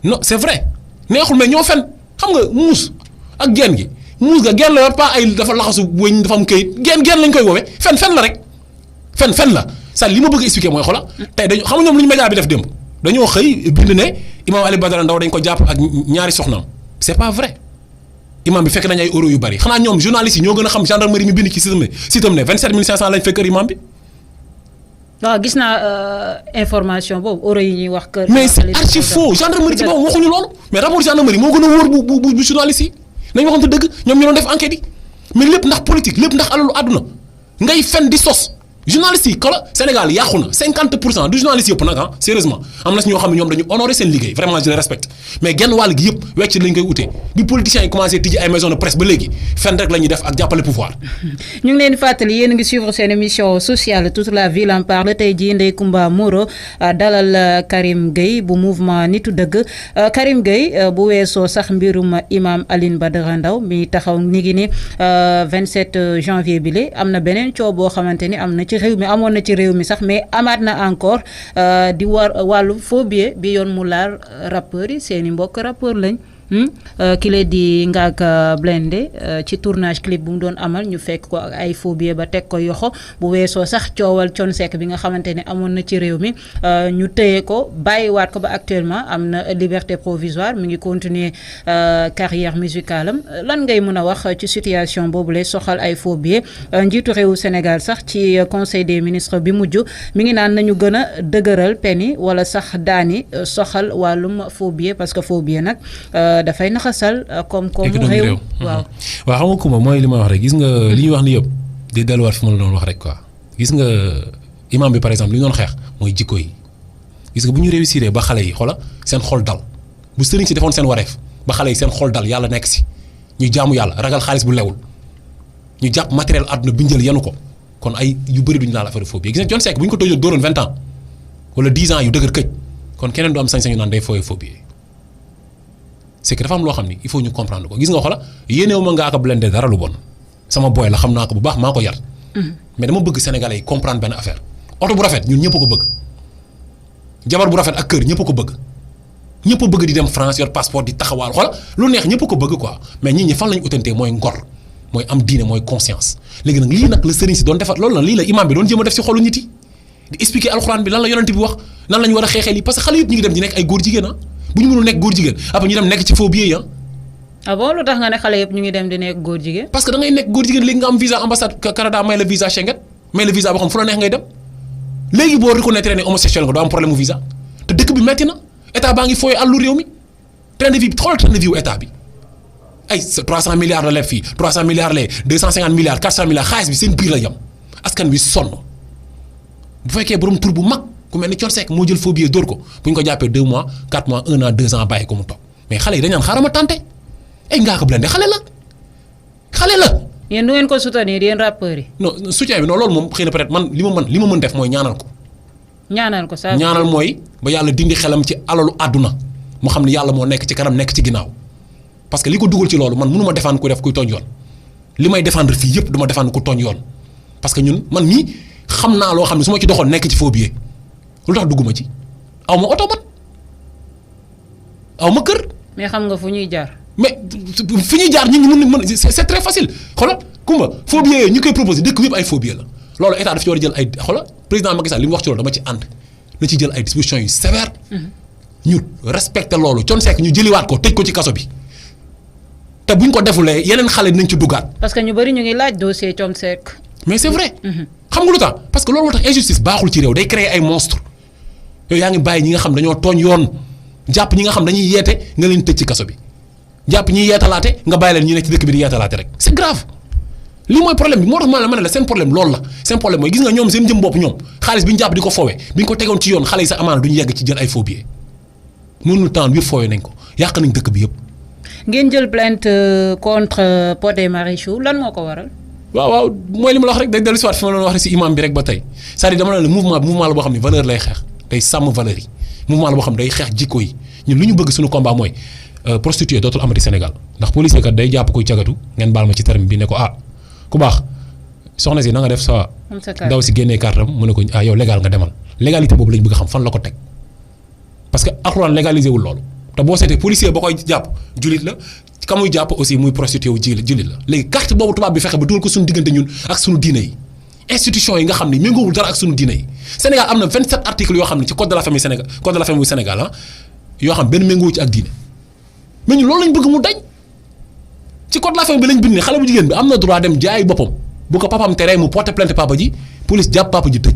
non c'est vrai neexul mais ñoo fen xam nga muus ak genn gi muus ga genn la pas ay dafa laxasu wëñ dafa am këyit genn lañ koy woowee fen la rek fen la. ça li ma bëgg a expliquer mooy xola tey dañu xam nga ñoom lu ñu média bi def démb dañoo xëy bind ne imam Alioune Badara Ndao dañ ko jàpp ak ñaari soxnaam c'est pas vrai imam bi fekk nañ ay euros yu bari xanaa ñoom journalistes yi ñoo gën a xam gendarmerie mi bind ci sitam ne 27500 lañ fekk kër imam bi. waaw gis naa information boobu euros yi ñuy wax kër. mais c'est archi faux gendarmerie ci boppam waxuñu loolu mais rapport gendarmerie moo gën a wóor bu journalistes yi nañ waxante dëgg ñoom ñu doon def enquête yi mais lépp ndax politique lépp ndax alalu àdduna ngay fen di sos. journalistes yi kala Sénégal yàqu na 50% du journaliste yëpp nag sérieusement am na si ñoo xam ne ñoom dañu honorer seen liggéey vraiment je le respecte mais genn wàll gi yëpp wecc lañ koy utee bi politiciens yi commencé tijji ay maison de presse ba léegi fenn rek la ñuy def ak jàppale pouvoir. ñu ngi leen di fàttali yéen a ngi suivre seen émission sociale toute la ville en parle tey jii Ndeye Comba Moreau dalal Karim Gueye bu mouvement nitu dëgg Karim Gueye bu weesoo sax mbirum imam Alioune Badara Ndao mi taxaw ni ngi ni 27 janvier bi le am na beneen coow boo xamante ni am na ci réew mi amoon na ci réew mi sax mais amaat na encore di wàllu faux billet bi yoon mu laal rappeurs yi seeni mbokk rappeur lañ ki la di Ngaaka Blindé ci tournage clip bu mu doon amal ñu fekk ko ak ay faux billets ba teg ko yoxo bu weesoo sax coowal Thione Seck bi nga xamante ne amoon na ci réew mi ñu téye ko bàyyiwaat ko ba actuellement am na liberté provisoire mi ngi continuer carrière musicale am lan ngay mën a wax ci situation boobu lay soxal ay faux billets njiitu réewu Sénégal sax ci conseil des ministres bi mujj mi ngi naan nañu gën a dëgëral peni wala sax daani soxal wàllum faux billets parce que faux billets nag dafay naxasal koom-koomu réew. waaw xam nga Coumba mooy li ma wax rek gis nga li ñuy wax ni yëpp di delluwaat fi ma la doon wax rek quoi gis nga imam bi par exemple li ñu doon xeex mooy jikko yi gis nga bu ñu réussir ba xale yi xoola seen xol dal bu sëriñ si defoon seen wareef ba xale yi seen xol dal yàlla nekk si ñu jaamu yàlla ragal xaalis bu lewul ñu jàpp matériel àdduna bi njël yenu ko kon ay yu bëri duñu laal affaire phobie gis nga Thione Seck bu ñu ko tëjoon dóoroon 20 ans wala 10 ans yu dëgër këj kon keneen du am sañ-sañu naan day fooyee phobie c'est que dafa am loo xam ni il faut ñu comprendre ko gis nga xoola yéenewu ma Ngaaka Blindé dara lu bon sama boy la xam naa ko bu baax maa ko yar mais dama bëgg sénégalais yi comprendre benn affaire oto bu rafet ñun ñëpp ko bëgg jabar bu rafet ak kër ñëpp ko bëgg ñëpp a bëgg di dem France yor passeport di taxawaal xoola lu neex ñëpp ko bëgg quoi mais nit ñi fan lañu utantee mooy ngor mooy am diine mooy conscience léegi nag lii nag la sëriñ si doon defar loolu la lii la imam bi doon jéem a def si xolu nit yi di expliquer alxuraan bi lan la yonent bi wax nan la ñu war a xeexee lii parce que xale yëpp ñu ngi dem di nekk ay góor jigéen bu ñu mënul nekk góor jigéen après ñu dem nekk ci faux billets yi ah bon lu tax nga ne xale yëpp ñu ngi dem di nekk góor jigéen. parce que da ngay nekk góor jigéen léegi nga am visa ambassade Canada may la visa Schengen may la visa boo xam fu la neex ngay dem léegi boo reconnaître ne homosexuel nga doo am problème mu visa te dëkk bi metti na état baa ngi fooyee àllu réew mi train de vie bi xoolal train de vie wu état bi ay 300 milliards la leb fii 300 milliards lee 250 milliards 400 milliards xaalis bi seen biir la yem askan bi sonn bu fekkee borom tur bu mag ku mel ni Thione Seck moo jël faux billet dóor ko bu ñu ko jàppee 2 mois 4 mois 1 an 2 ans bàyyi ko mu toog mais xale yi dañu naan xaaral ma tànte ay Ngaaka Blindé xale la. yéen du ngeen ko soutenir yéen rappeurs yi. non soutien bi non loolu moom xëy na peut-être man li ma mën def mooy ñaanal ko. ñaanal ko saa ñaanal mooy ba yàlla dindi xelam ci alalu àdduna mu xam ne yàlla moo nekk ci kanam nekk ci ginnaaw parce que li ko dugal ci loolu man mënu ma défendre ku def kuy tooñ yoon li may défendre fii yëpp du ma défendre ku tooñ yoon parce que ñun man mii xam naa loo xam ne su ma ci doxoon nekk ci faux billet lu tax dugguma ci aw ma oto man aw ma kër. mais xam nga fu ñuy jaar. mais fi ñuy jaar ñu ngi mën c'est très facile xoolal Coumba faux billets yooyu ñu koy proposé dëkk bi yëpp ay faux billets la loolu état daf ci war a jël ay xoolal président Macky Sall li mu wax ci loolu dama ci ànd na ci jël ay dispositions yu sévères ñu respecté loolu Thione Seck ñu jëliwaat ko tëj ko ci kaso bi te buñ ko defulee yeneen xale dinañ ci duggaat. parce que ñu bëri ñu ngi laaj dossier Thione Seck. mais c'est vrai. xam nga lu tax parce que loolu moo tax injustice baaxul ci réew day créer ay monstres yow yaa ngi bàyyi ñi nga xam dañoo tooñ yoon jàpp ñi nga xam dañuy yeete nga leen tëj ci kaso bi jàpp ñiy yeetalaate nga bàyyi leen ñu nekk ci dëkk bi di yeetalaate rek c'est grave lii mooy problème bi moo tax ma ne la seen problème loolu la seen problème mooy gis nga ñoom seen jëm bopp ñoom xaalis bi ñu jàpp di ko foowee bi ñu ko tegoon ci yoon xale yi sax amaana duñu yegg ci jël ay faux billets noonu temps bi foowee nañ ko yàq nañ dëkk bi yëpp. ngeen jël plainte contre Pod et Marichou lan moo ko waral. waaw mooy li ma la wax rek day dellu si waat fi ma doon wax rek si imam bi rek ba tey c'est-à-dire dama ne la mouvement la boo xam ne valeur lay xeex day sàmm valeur yi mouvement la boo xam ne day xeex jikko yi ñun lu ñu bëgg suñu combat mooy prostituée dootul amati Sénégal ndax policier kat day jàpp koy cagatu ngeen baal ma ci terme bi ne ko ku baax soxna si na nga def sa ndaw si génnee kartam mu ne ko yow légal nga demal légalité boobu lañ bëgg xam fan la ko teg parce que alxuraan légalisé wul loolu te boo seetee policier ba koy jàpp julit la ka muy jàpp aussi muy prostitué wu julit la léegi carte boobu tubaab bi fexe ba dugal ko suñu diggante ñun ak suñu diine yi institution yi nga xam ne méngoowul dara ak suñu diine yi Sénégal am na 27 articles yoo xam ne ci code de la famille Sénégal code de la famille bu Sénégal yoo xam benn méngoowu ci ak diine mais ñun loolu lañ bëgg mu dañ ci code de la famille bi lañ bind ne xale bu jigéen bi am na droit dem jaay boppam bu ko papaam teree mu porter plainte papa ji police jàpp papa ji tëj.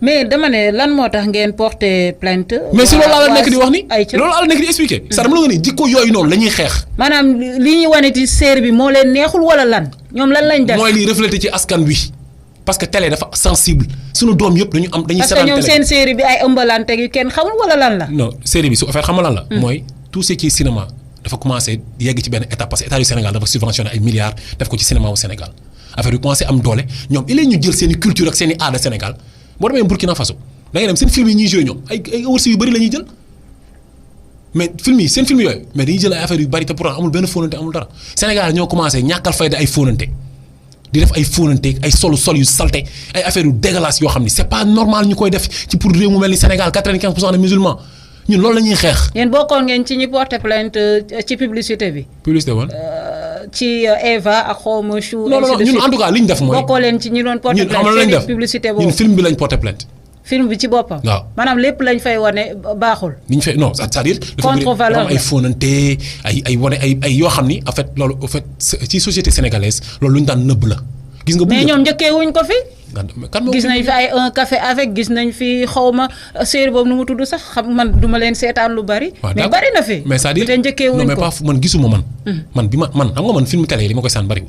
mais dama ne lan moo tax ngeen porter plainte. mais si loolu laa la nekk di wax ni loolu laa la nekk di expliquer. sax dama la nga ni jikko yooyu noonu la ñuy xeex. maanaam li ñuy wane ci série bi moo leen neexul wala lan ñoom lan lañ def. mooy liy refléter ci askan wi parce que télé dafa sensible sunu doom yëpp dañuy seetaan télé. parce que ñoom seen série bi ay ëmbalante yu kenn xamul wala lan la. non série bi su affaire xamal lan la. mooy tout ce qui est cinéma dafa commencé yegg ci benn étape parce que état du Sénégal dafa subventionné ay milliards def ko ci cinéma wu Sénégal affaire yu commencé am doole ñoom il est ñu jël seen i culture ak seen i aada Sénégal boo demee Burkina Faso da ngay dem seen film yi ñuy joué ñoom ay wërsëg yu bëri la ñuy jël mais seen film yooyu mais dañuy jël ay affaire yu bëri te pourtant amul benn fóonante amul dara Sénégal ñoo commencé ñàkkal fayda ay fóonante di def ay fóonante ay sol yu salté ay affaire yu dégueulasse yoo xam ni c'est pas normal ñu koy def ci pour réew mu mel ni Sénégal 95% de musulmans ñun loolu la ñuy xeex. yéen bokkoon ngeen ci ñi porté plainte ci publicité bi. publicité woon. ci Eva ak xawma chou. non ñun en tout cas li ñu def mooy. bokkoo leen ci ñi doon porté plainte ci publicité boobu. ñun film bi lañ porté plainte. film bi ci boppam. waaw maanaam lépp lañ fay wane baaxul. li ñu fay non c'est-à-dire. contre-valeur dafa ay fóonante ay wane ay yoo xam ni en fait loolu en fait ci société sénégalaise loolu lu ñu daan nëbb la. gis nga bu mais ñoom njëkkee wuñ ko fi. kan moo gis nañ fi ay un café avec gis nañ fi xawma série boobu nu mu tudd sax xam man duma leen seetaan lu bari. mais bari na fi. mais c'est-à-dire te njëkkee wuñ ko non mais pas man gisuma man. man bi ma man xam nga man film télé yi li ma koy saan bari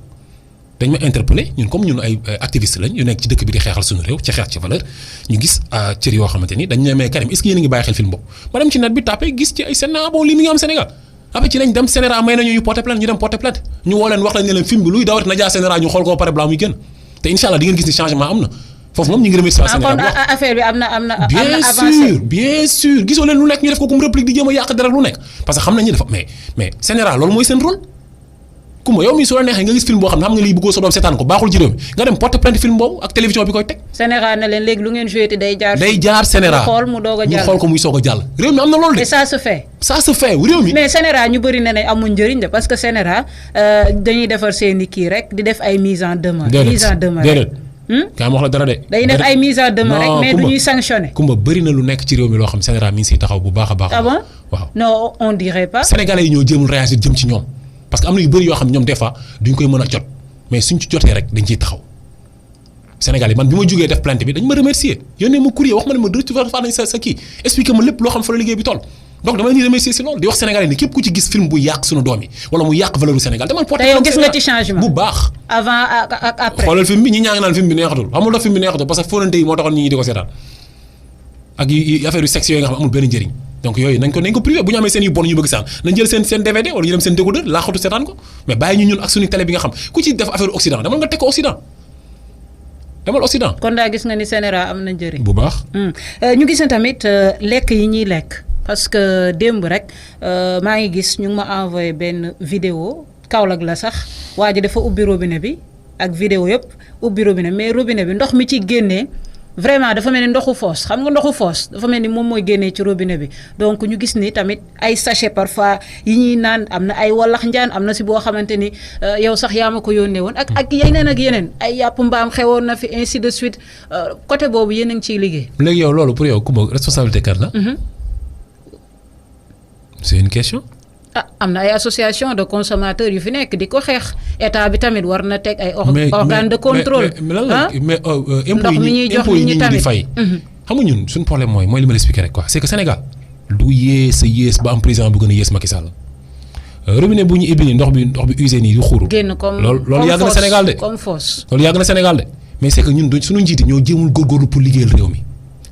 dañ ma interpellé ñun comme ñun ay activiste lañ yu nekk ci dëkk bi di xeexal suñu réew ci xeex ci valeur ñu gis cër yoo xamante ni dañ ne mais Karim est-ce que yéen a ngi bàyyi xel film boobu ma dem ci net bi tapé gis ci ay Sénégal bon lii mi ngi am Sénégal après ci lañ dem Sénégal may nañu ñu porté plainte ñu dem porté plainte ñu woo leen wax lañ ne leen film bi luy dawati na jaa Sénégal ñu xool ko pare balaa muy génn te incha allah di ngeen gis ni changement am na foofu moom ñu ngi remercier waa Sénégal kon affaire bi am na avancé bien sûr gisoo leen lu nekk ñu def ko comme réplique di jéem a yàq dara lu nekk parce que xam nañ ñu dafa mais Sénégal loolu mooy seen rôle kumba yow mii su la neexee nga gis film boo xam ne xam nga lii bëggoo sa doom seetaan ko baaxul ci réew mi nga dem porte plainte film boobu ak télévision bi koy teg. Sénégal na leen léegi lu ngeen joué te day jaar Sénégal xool mu doog a jàll ñu xool ko muy soog a jàll. réew mi am na loolu de. et ça se fait. réew mi. mais Sénégal ñu bëri ne nañ amul njëriñ de parce que Sénégal dañuy defar seen i kii rek di def ay mise en demeure. déedéet kaa ma wax la dara de. day def ay mise en demeure rek mais du ñuy sanctionné. kumba bëri na lu nekk ci réew mi loo xam Sénégal mi ngi siy taxaw bu baax a baax. ah bon waaw non on dirait pas. Sénégalais yi ñoo jéemul réagir jëm ci ñoom parce que am na yu bëri yoo xam ñoom des fois duñ koy mën a jot mais suñ ci jotee rek dañ ciy taxaw Sénégal yi man bi ma jógee def plainte bi dañ ma remercier yónnee ma courrier wax ma ne ma directeur fa nañ sa kii expliqué ma lépp loo xam fa la liggéey bi toll donc dama leen di remercier si loolu di wax Sénégal yi ne képp ku ci gis film bu yàq suñu doom yi wala mu yàq valeur du Sénégal dama porté te yow gis nga ci changement bu baax avant ak après xoolal film bi ñi ñaa ngi naan film bi neexatul xamul tax film bi neexatul parce que fóonante yi moo taxoon ñi ñi di ko seetaan ak affaire yu sexe yooyu nga xam amul benn njëriñ donc yooyu nañ ko privé bu ñu amee seen yu bon ñu bëgg saan nañ jël seen DVD wala ñu dem seen décodeur laaxatu seetaan ko mais bàyyi ñu ñun ak suñu télé bi nga xam ku ci def affaire Occident demal nga teg ko Occident demal Occident. kon daa gis nga ni Sénégal am na njëriñ. bu baax. ñu gis ne tamit lekk yi ñuy lekk parce que démb rek maa ngi gis ñu ngi ma envoyé benn vidéo Kaolack la sax waa ji dafa ubbi robinet bi ak vidéo yëpp ubbi robinet mais robinet bi ndox mi ci génnee. vraiment dafa mel ni ndoxu foos xam nga ndoxu foos dafa mel ni moom mooy génnee ci robinet bi donc ñu gis ni tamit ay sachet parfois yi ñuy naan am na ay wallax njaan am na si boo xamante ni yow sax yaa ma ko yónnee woon ak yeneen ak yeneen ay yàpp mbaam xewoon na fi ainsi de suite côté boobu yéen a ngi ciy liggéey. léegi yow loolu pour yow Coumba responsabilité kan la. c'est une question. am na ay association de consommateurs yu fi nekk di ko xeex état bi tamit war na teg ay organe de contrôle mais impôts yi ñi di fay xam nga ñun suñu problème mooy li ma l'expliqué rek quoi c'est que Sénégal du yées ba am président bu gën a yées Macky Sall robinet bu ñu ibbi nii ndox bi usé nii di xuuru génn comme loolu yàgg na Sénégal de comme fosse loolu yàgg na Sénégal de mais c'est que ñun suñu njiiti ñoo jéemul góorgóorlu pour liggéeyal réew mi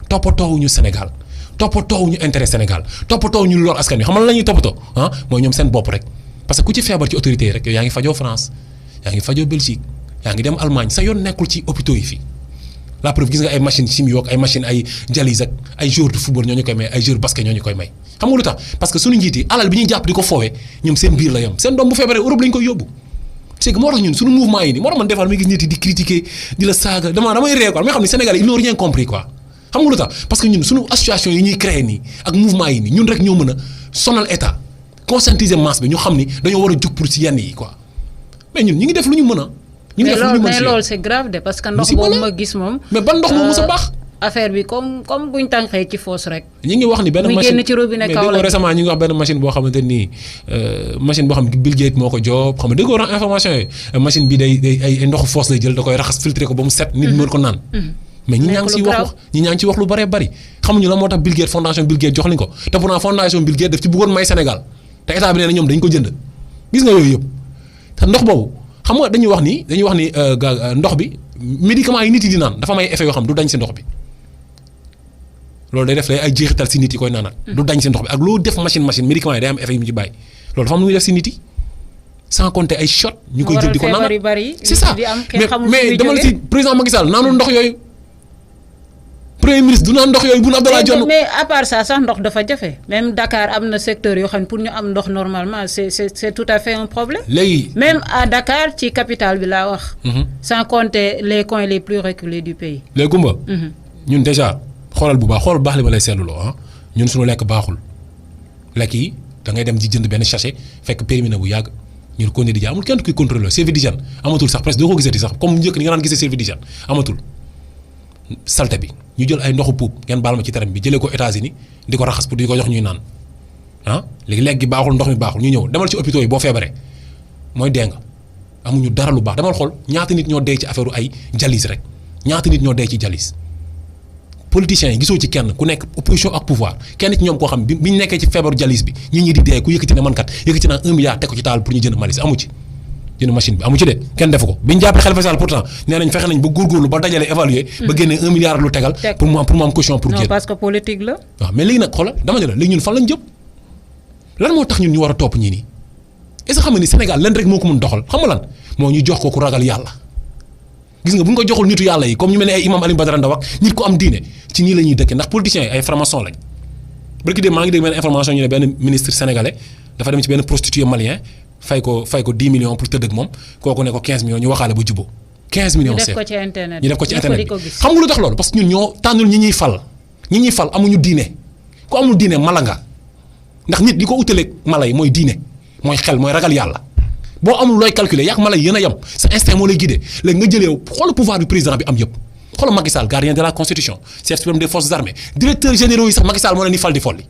toppatoowuñu Sénégal toppatoo ñu intérêt Sénégal toppatoo ñu lor askan wi xam nga la ñuy toppatoo mooy ñoom seen bopp rek parce que ku ci feebar ci autorité yi rek yow yaa ngi fajoo France yaa ngi fajoo Belgique yaa ngi dem Allemagne sa yoon nekkul ci hôpitaux yi fii la preuve gis nga ay machine chimio ak ay machine ay dialyse ak ay joueurs de football ñoo ñu koy may ay joueurs basket ñoo ñu koy may xam nga lu tax parce que suñu njiit yi alal bi ñuy jàpp di ko foowee ñoom seen biir la yam seen doom bu feebaree Europe lañ koy yóbbu c'est que moo tax ñun suñu mouvement yi nii moo tax man des fois may gis nit yi di critiquer di la saaga damay ree quoi mais xam ne Sénégal ils n'ont rien compris quoi xam nga lu tax parce que ñun suñu association yi ñuy créer nii ak mouvement yi nii ñun rek ñoo mën a sonal état conscientiser masse bi ñu xam ni dañoo war a jug pour ci yenn yi quoi mais ñun ñu ngi def lu ñu mën a. ñu ngi def lu ñu mën mais loolu c'est grave de parce que ndox boobu ma gis moom. mais ban ndox moom mos a baax. affaire bi comme buñ tànqee ci foos rek. ñi ngi wax ni benn machine mais déggoo récemment ñu ngi wax benn machine boo xamante nii machine boo xam ne Bill Gates moo ko job xam nga déggoo information yooyu machine bi day ay ndoxu foos lay jël da koy raxas filtré ko ba mu set. nit mën ko naan. mais ñi ñaa ngi ciy wax lu bëree bëri xamuñu la moo tax Bill Gates fondation Bill Gates jox lañ ko te pourtant fondation Bill Gates daf ci bëggoon may Sénégal te état bi nee na ñoom dañ ko jënd gis nga yooyu yëpp te ndox boobu xam nga dañuy wax ni ndox bi médicament yi nit yi di naan dafa may effet yoo xam du dañ si ndox bi loolu day def ay jeexital si nit yi koy naanaat du dañ si ndox bi ak loo def machine médicament yi day am effet yu mu ci bàyyi loolu dafa am lu muy def si nit yi sans compter ay shot ñu koy jël di ko naanaat c'est ça mais dama la si président Macky Sall naanul ndox yooyu premier ministre du naan ndox yooyu Boun Abdallah Dionne mais à part ça sax ndox dafa jafe même Dakar am na secteur yoo xam ne pour ñu am ndox normalement c'est tout à fait un problème. léegi même à Dakar ci capitale bi laa wax. sans compter les coins les plus reculés du pays. léegi Coumba. ñun déjà xoolal bu baax li ma lay seetluloo ñun suñu lekk baaxul lekk yi da ngay dem di jënd benn sachet fekk périmé na bu yàgg ñu ko ne di jaay amul kenn kuy contrôler service d'hygiène amatul sax presque doo ko gisati sax comme njëkk ni nga daan gisee service d'hygiène amatul salte bi ñu jël ay ndoxu puub ngeen baal ma ci terme bi jëlee ko États-Unis di ko raxas pour di ko jox ñuy naan léegi lekk gi baaxul ndox mi baaxul ñu ñëw demal ci hôpitaux yi boo feebaree mooy dee nga amuñu dara lu baax demal xool ñaata nit ñoo dee ci affaire ay dialyse rek ñaata nit ñoo dee ci dialyse politiciens yi gisoo ci kenn ku nekk opposition ak pouvoir kenn ci ñoom koo xam bi ñu nekkee ci feebaru dialyse bi ñi di dee ku yëkkati ne man kat yëkkati naa 1 milliard teg ko ci taal pour ñu jënd malice amu ci jënd machine bi amu ci de kenn defu ko bi ñu jàppee Khalifa Sall pourtant nee nañ fexe nañ ba góorgóorlu ba dajale évaluer ba génnee 1 milliard lu tegal pour mu am caution pour génn non parce que politique la waaw mais léegi nag xoolal dama ne la léegi ñun fan lañ jëm lan moo tax ñun ñu war a topp ñii nii est-ce que xam nga ni Sénégal lan rek moo ko mën doxal xam nga lan moo ñu jox ko ku ragal yàlla gis nga bu ñu ko joxul nitu yàlla yi comme ñu mel ne ay imam Alioune Badara Ndaw ak nit ko am diine ci nii la ñuy dëkkee ndax politiciens yi ay francs-maçons lañ barki de maa ngi dégg benn information ñu ne benn ministre sénégalais dafa dem ci benn prostitué malien fay ko 10 millions pour tëdd ak moom kooku ne ko 15 millions ñu waxaale ba jubóo 15 millions. ñu def ko ci internet ñu def ko ci internet bi xam nga lu tax loolu parce que ñun ñoo tànnul ñi ñuy fal amuñu diine ku amul diine mala nga ndax nit di ko utaleeg mala yi mooy diine mooy xel mooy ragal yàlla boo amul looy calculer yak mala yi yéen a yem sa instinct moo lay guider léegi nga jëlee xoolal pouvoir bi président bi am yëpp xoolal Macky Sall gardien de la constitution chef suprême des forces armées directeur généraux yi sax Macky Sall moo leen di fal di folli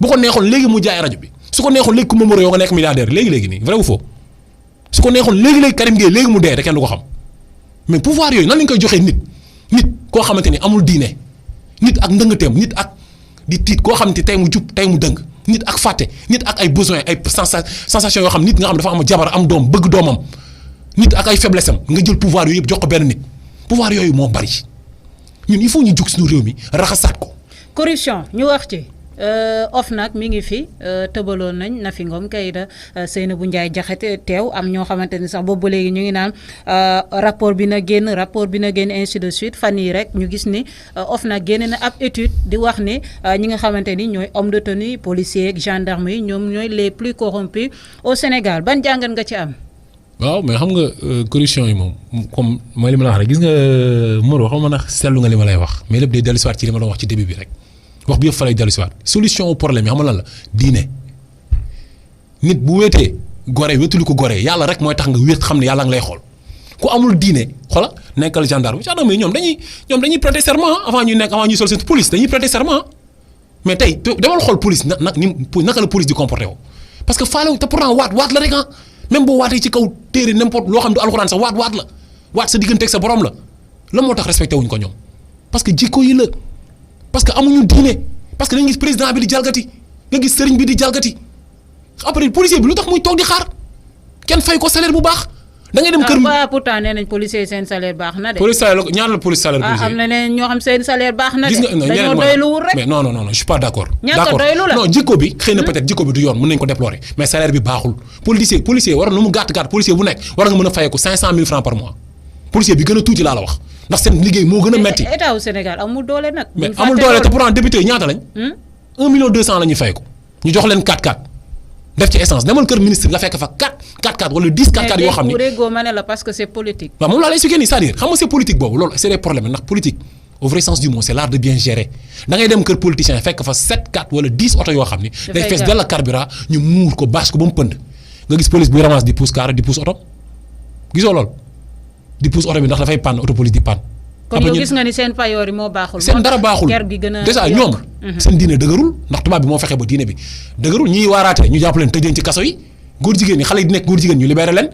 bu ko neexoon léegi mu jaay rajo bi su ko neexoon léegi Coumba Moreau yoo nga nekk milliardaire léegi nii vrai ou faux su ko neexoon léegi Karim Gueye léegi mu dee te kenn du ko xam mais pouvoir yooyu nan lañ koy joxee nit koo xamante ni amul diine nit ak ndëngateem nit ak di tiit koo xamante tey mu jub tey mu dëng nit ak fàtte nit ak ay besoin ay sensation yoo xam nit nga xam dafa am jabar am doom bëgg doomam nit ak ay faiblesse am nga jël pouvoir yooyu yëpp jox ko benn nit pouvoir yooyu moo bari ñun il faut ñu jug suñu réew mi raxasaat ko. corruption ñu wax ci OFNAC mi ngi fi tëbaloon nañ Nafi Ngom Keïta Seynabou Ndiaye Diakhaté teew am ñoo xamante ni sax boobu ba léegi ñu ngi naan rapport bi na génn ainsi de suite fan yii rek ñu gis ni OFNAC génne na ab étude di wax ni ñi nga xamante ni ñooy homme de tenue policiers ak gendarme yi ñoom ñooy les plus corrompus au Sénégal ban jàngat nga ci am. waaw mais xam nga corruption yi moom comme mooy li ma la wax rek gis nga Moro xam nga nag seetlu nga li ma lay wax mais lépp day dellusiwaat ci li ma la wax ci début bi rek. wax bi yëpp fa lay dellusiwaat solution au problème yi xam nga lan la diine nit bu wéetee gore wéetulu ko gore yàlla rek mooy tax nga wéet xam ne yàlla nga lay xool ku amul diine xoola nekkal gendarme yi ñoom dañuy prêter serment avant ñuy sol seen police dañuy prêter serment mais tey demal xool police naka la police di comporté woo parce que faale te pourtant waat la rek ah même boo waatee ci kaw téere n'importe loo xam du alxuraan sax waat la waat sa digganteeg sa borom la moo tax respecté wuñ ko ñoom parce que jikko yi la. parce que amuñu diine parce que dañu gis président bi di jalgati nga gis sëriñ bi di jalgati après policier bi lu tax muy toog di xaar kenn fay ko salaire bu baax da ngay dem kër. pourtant nee nañ policier seen salaire baax na de. police salaire ñaar la police salaire. policier am na ne ñoo xam seen salaire baax na de. gis nga dañoo doyluwul rek. mais non je suis pas d'accord. ñàkk a doylu la non jikko bi xëy na peut-être jikko bi du yoon mën nañ ko déplorer mais salaire bi baaxul policier war na lu mu gàtt policier bu nekk war nga mën a fayeeku 500 000 francs par mois policier bi gën a tuuti laa la wax ndax seen liggéey moo gën a metti. état wu Sénégal amul doole nag. mais amul doole te pourtant député yi ñaata lañ. 1 million 200 la ñuy fay ko ñu jox leen 4x4 def ci essence demal kër ministre nga fekk fa 4x4 wala 10 4x4 yoo xam ni. mais déggoo ma ne la parce que c'est politique. waaw moom laa lay expliqué nii c'est-à-dire xam nga c'est politique boobu loolu c'est des problèmes ndax politique au vrai sens du mot c'est l'art de bien gérer da ngay dem kër politicien fekk fa 7x4 wala 10 oto yoo xam ni. day fees dell ak carburant ñu muur ko bâche ko ba mu pënd nga gis police buy ramasse di pousse car di pousse oto gisoo loolu di pousse oto bi ndax dafay panne auto police di panne. kon yow gis nga ni seen payoor yi moo baaxul. seen dara baaxul déjà ñoom seen diine dëgërul ndax tubaab bi moo fexe ba diine bi dëgërul ñiy waaraate ñu jàpp leen tëj leen ci kaso yi góor jigéen ñi xale yi di nekk góor jigéen ñu libéré leen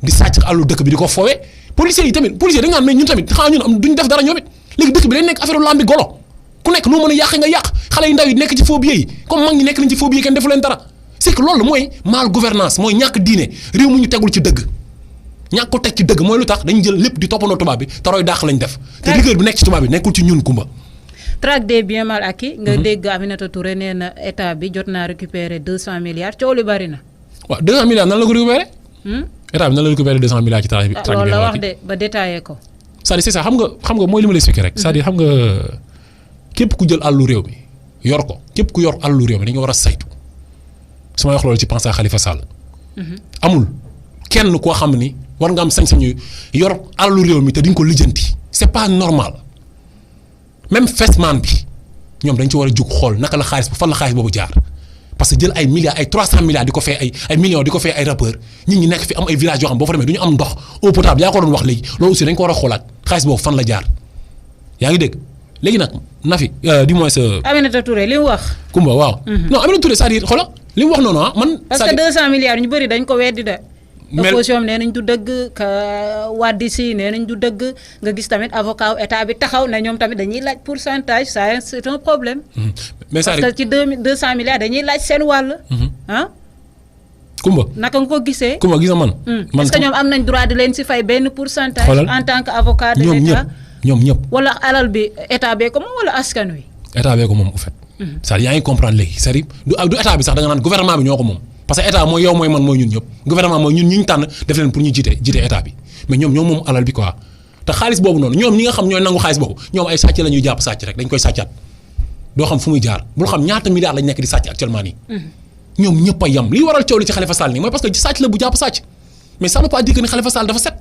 di sàcc àllu dëkk bi di ko foowee policiers yi tamit policiers dañ naan mais ñun tamit xanaa ñun duñ def dara ñoom it léegi dëkk bi day nekk affaire lambi golo ku nekk noo mën a yàq nga yàq xale yu ndaw yi nekk ci phobie yi comme mag ñi nekk nañ ci phobie yi kenn defu leen dara c'est que loolu mooy mal gouvernance mooy ñàkk diine réew mu ñu tegul ci dëgg ñàkk ko teg ci dëgg mooy lu tax dañu jël lépp di toppandoo tubaab bi tarooy dàq lañ def te rigueur bi nekk ci tubaab bi nekkul ci ñun kumba. traque des biens mal acquis nga dégg Aminata Touré nee na état bi jot naa récupérer 200 milliards coow li bari na. waaw 200 milliards nan la ko récupérer. état bi nan la récupérer 200 milliards ci traque bi. loolu la wax de ba détaillé ko. c'est-à-dire c'est ça xam nga mooy li ma lay expliquer rek. c'est-à-dire xam nga képp ku jël àllu réew mi yor ko képp ku yor àllu réew mi dañu war a saytu su ma wax loolu ci pensé Khalifa Sall. amul kenn koo xam ni war nga am sañ-sañu yor àllu réew mi te duñ ko lijjanti c'est pas normal même fesman bi ñoom dañ ci war a jug xool naka la xaalis fan la xaalis boobu jaar parce que jël ay milliards ay 300 milliards di ko fay ay millions di ko fay ay rappeurs nit ñi nekk fi am ay villages yoo xam boo fa demee du ñu am ndox eau potable yaa ko doon wax léegi loolu aussi dañ ko war a xoolaat xaalis boobu fan la jaar yaa ngi dégg léegi nag Nafi du moins Aminata Touré li mu wax. Kumba waaw. non Aminata Touré c'est-à-dire xoolal li mu wax noonu man. parce que 200 milliards ñu bëri dañ ko weddi de. opposition nee nañ du dëgg ka Wade si nee nañ du dëgg nga gis tamit avocat état bi taxaw na ñoom tamit dañuy laaj pourcentage ça c'est un problème. mais parce que ci 200 milliards dañuy laaj seen wàll. ah. Kumba naka nga ko gisee. Kumba gis nga man. est-ce que ñoom am nañ droit di leen si fay benn pourcentage. en tant que avocat de l'état ñoom ñëpp. wala alal bi état bee ko moom wala askan wi. état bee ko moom en fait. c'est-à-dire yaa ngi comprendre léegi c'est-à-dire du état bi sax da nga naan gouvernement bi ñoo ko moom. parce que état mooy yow mooy man mooy ñun ñëpp gouvernement mooy ñun ñu tànn def leen pour ñu jiite état bi mais ñoom moom alal bi quoi te xaalis boobu noonu ñoom ñi nga xam ñooy nangu xaalis boobu ñoom ay sàcc la ñuy jàpp sàcc rek dañ koy sàccaat doo xam fu muy jaar bul xam ñaata milliards lañ nekk di sàcc actuellement nii. ñoom ñëpp a yam li waral coow li ci Khalifa Sall nii mooy parce que sàcc la bu jàpp sàcc mais ça ne veut pas dire que ni Khalifa Sall dafa set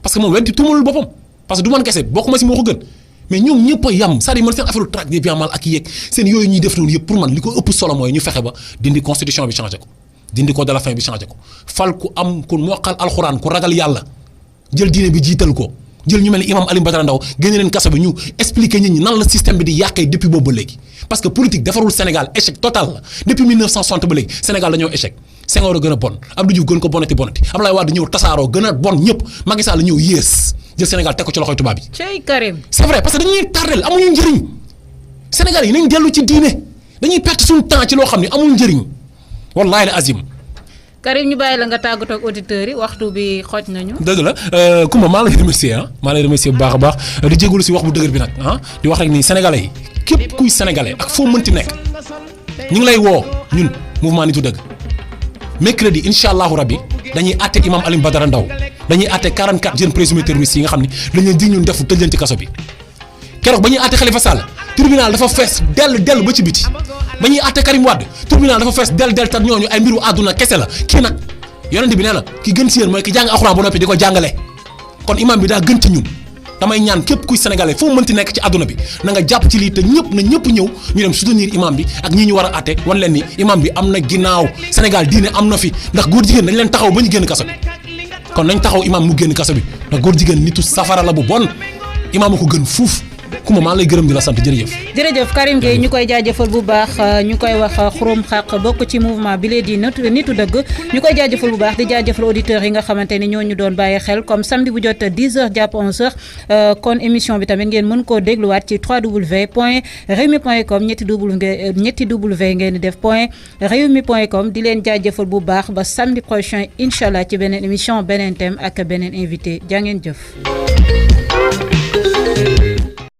parce que moom weddi tuumalul boppam parce que du man kese bokkuma si moo ko gën mais ñoom ñëpp a yam c'est-à-dire man seen affaire traque des biens mal ak yeeg seen yooyu ñuy def noonu yëpp pour man li ko ëpp solo mooy ñu fexe ba dindi constitution bi changé ko dindi ko de la fin bi changé ko fal ku am ku moqal alxuraan ku ragal yàlla jël diine bi jiital ko jël ñu mel ni imam Alioune Badara Ndao génne leen kaso bi ñu expliquer nit ñi nan la système bi di yàqee depuis boobu ba léegi parce que politique defarul Sénégal échec total la depuis 1960 ba léegi Sénégal dañoo échec Senghor a gën a bon Abdou Diouf gën ko bonati Abdoulaye Wade ñëw tasaaroo gën a bon ñëpp Macky Sall ñëw yées jël Sénégal teg ko ci loxoy tubaab yi. Cey Karim. c'est vrai parce que dañuy tardel amuñu njëriñ Sénégal yi nañ dellu ci diine dañuy perte suñu temps ci loo xam ne amul njëriñ wallahi la azim. Karim ñu bàyyi la nga tàggatoo ak auditeurs yi waxtu bi xooj nañu. dëgg la Kumba maa lay remercier maa lay remercier bu baax a baax di jégalu si wax bu dëgër bi nag di wax rek ni sénégalais yi képp kuy sénégalais ak foo mënti nekk ñu ngi lay woo ñun mouvement Nitu Dëgg mercredi incha allahu rabbi dañuy àtte imam Alioune Badara Ndao dañuy àtte 44 jeunes présumés terroristes yi nga xam ne dañ leen dig ñun defu tëj leen ci kaso bi keroog ba ñuy àtte Khalifa Sall tribunal dafa fees dell ba ci biti ba ñuy àtte Karim Wade tribunal dafa fees dell te ñooñu ay mbiru àdduna kese la kii nag yonent bi nee na ki gën si yéen mooy ki jàng alxuraan ba noppi di ko jàngale kon imam bi daa gën ci ñun damay ñaan képp kuy sénégalais foo mënti nekk ci àdduna bi na nga jàpp ci lii te ñëpp ñëw ñu dem soutenir imam bi ak ñi ñu war a àtte wan leen ni imam bi am na ginnaaw Sénégal diine am na fi ndax góor jigéen dañ leen taxaw ba ñu génn kaso bi kon nañ taxaw imam mu génn kaso bi ndax góor jigéen nitu safara la bu bon imam a ko gën fuuf Kumba maa lay gërëm di la sant jërëjëf. jërëjëf Karim Gueye ñu koy jaajëfal bu baax ñu koy wax xurum xaq bokk ci mouvement bi lee di nitu dëgg ñu koy jaajëfal bu baax di jaajëfal auditeurs yi nga xamante ni ñoo ñu doon bàyyi xel comme samedi bu jot 10h jàpp 11h kon émission bi tamit ngeen mën koo dégluwaat ci www.rewmi.com ñetti w ngeen di def .rewmi.com di leen jaajëfal bu baax ba samedi prochain incha allah ci beneen émission beneen thème ak beneen invité jaa ngeen jëf.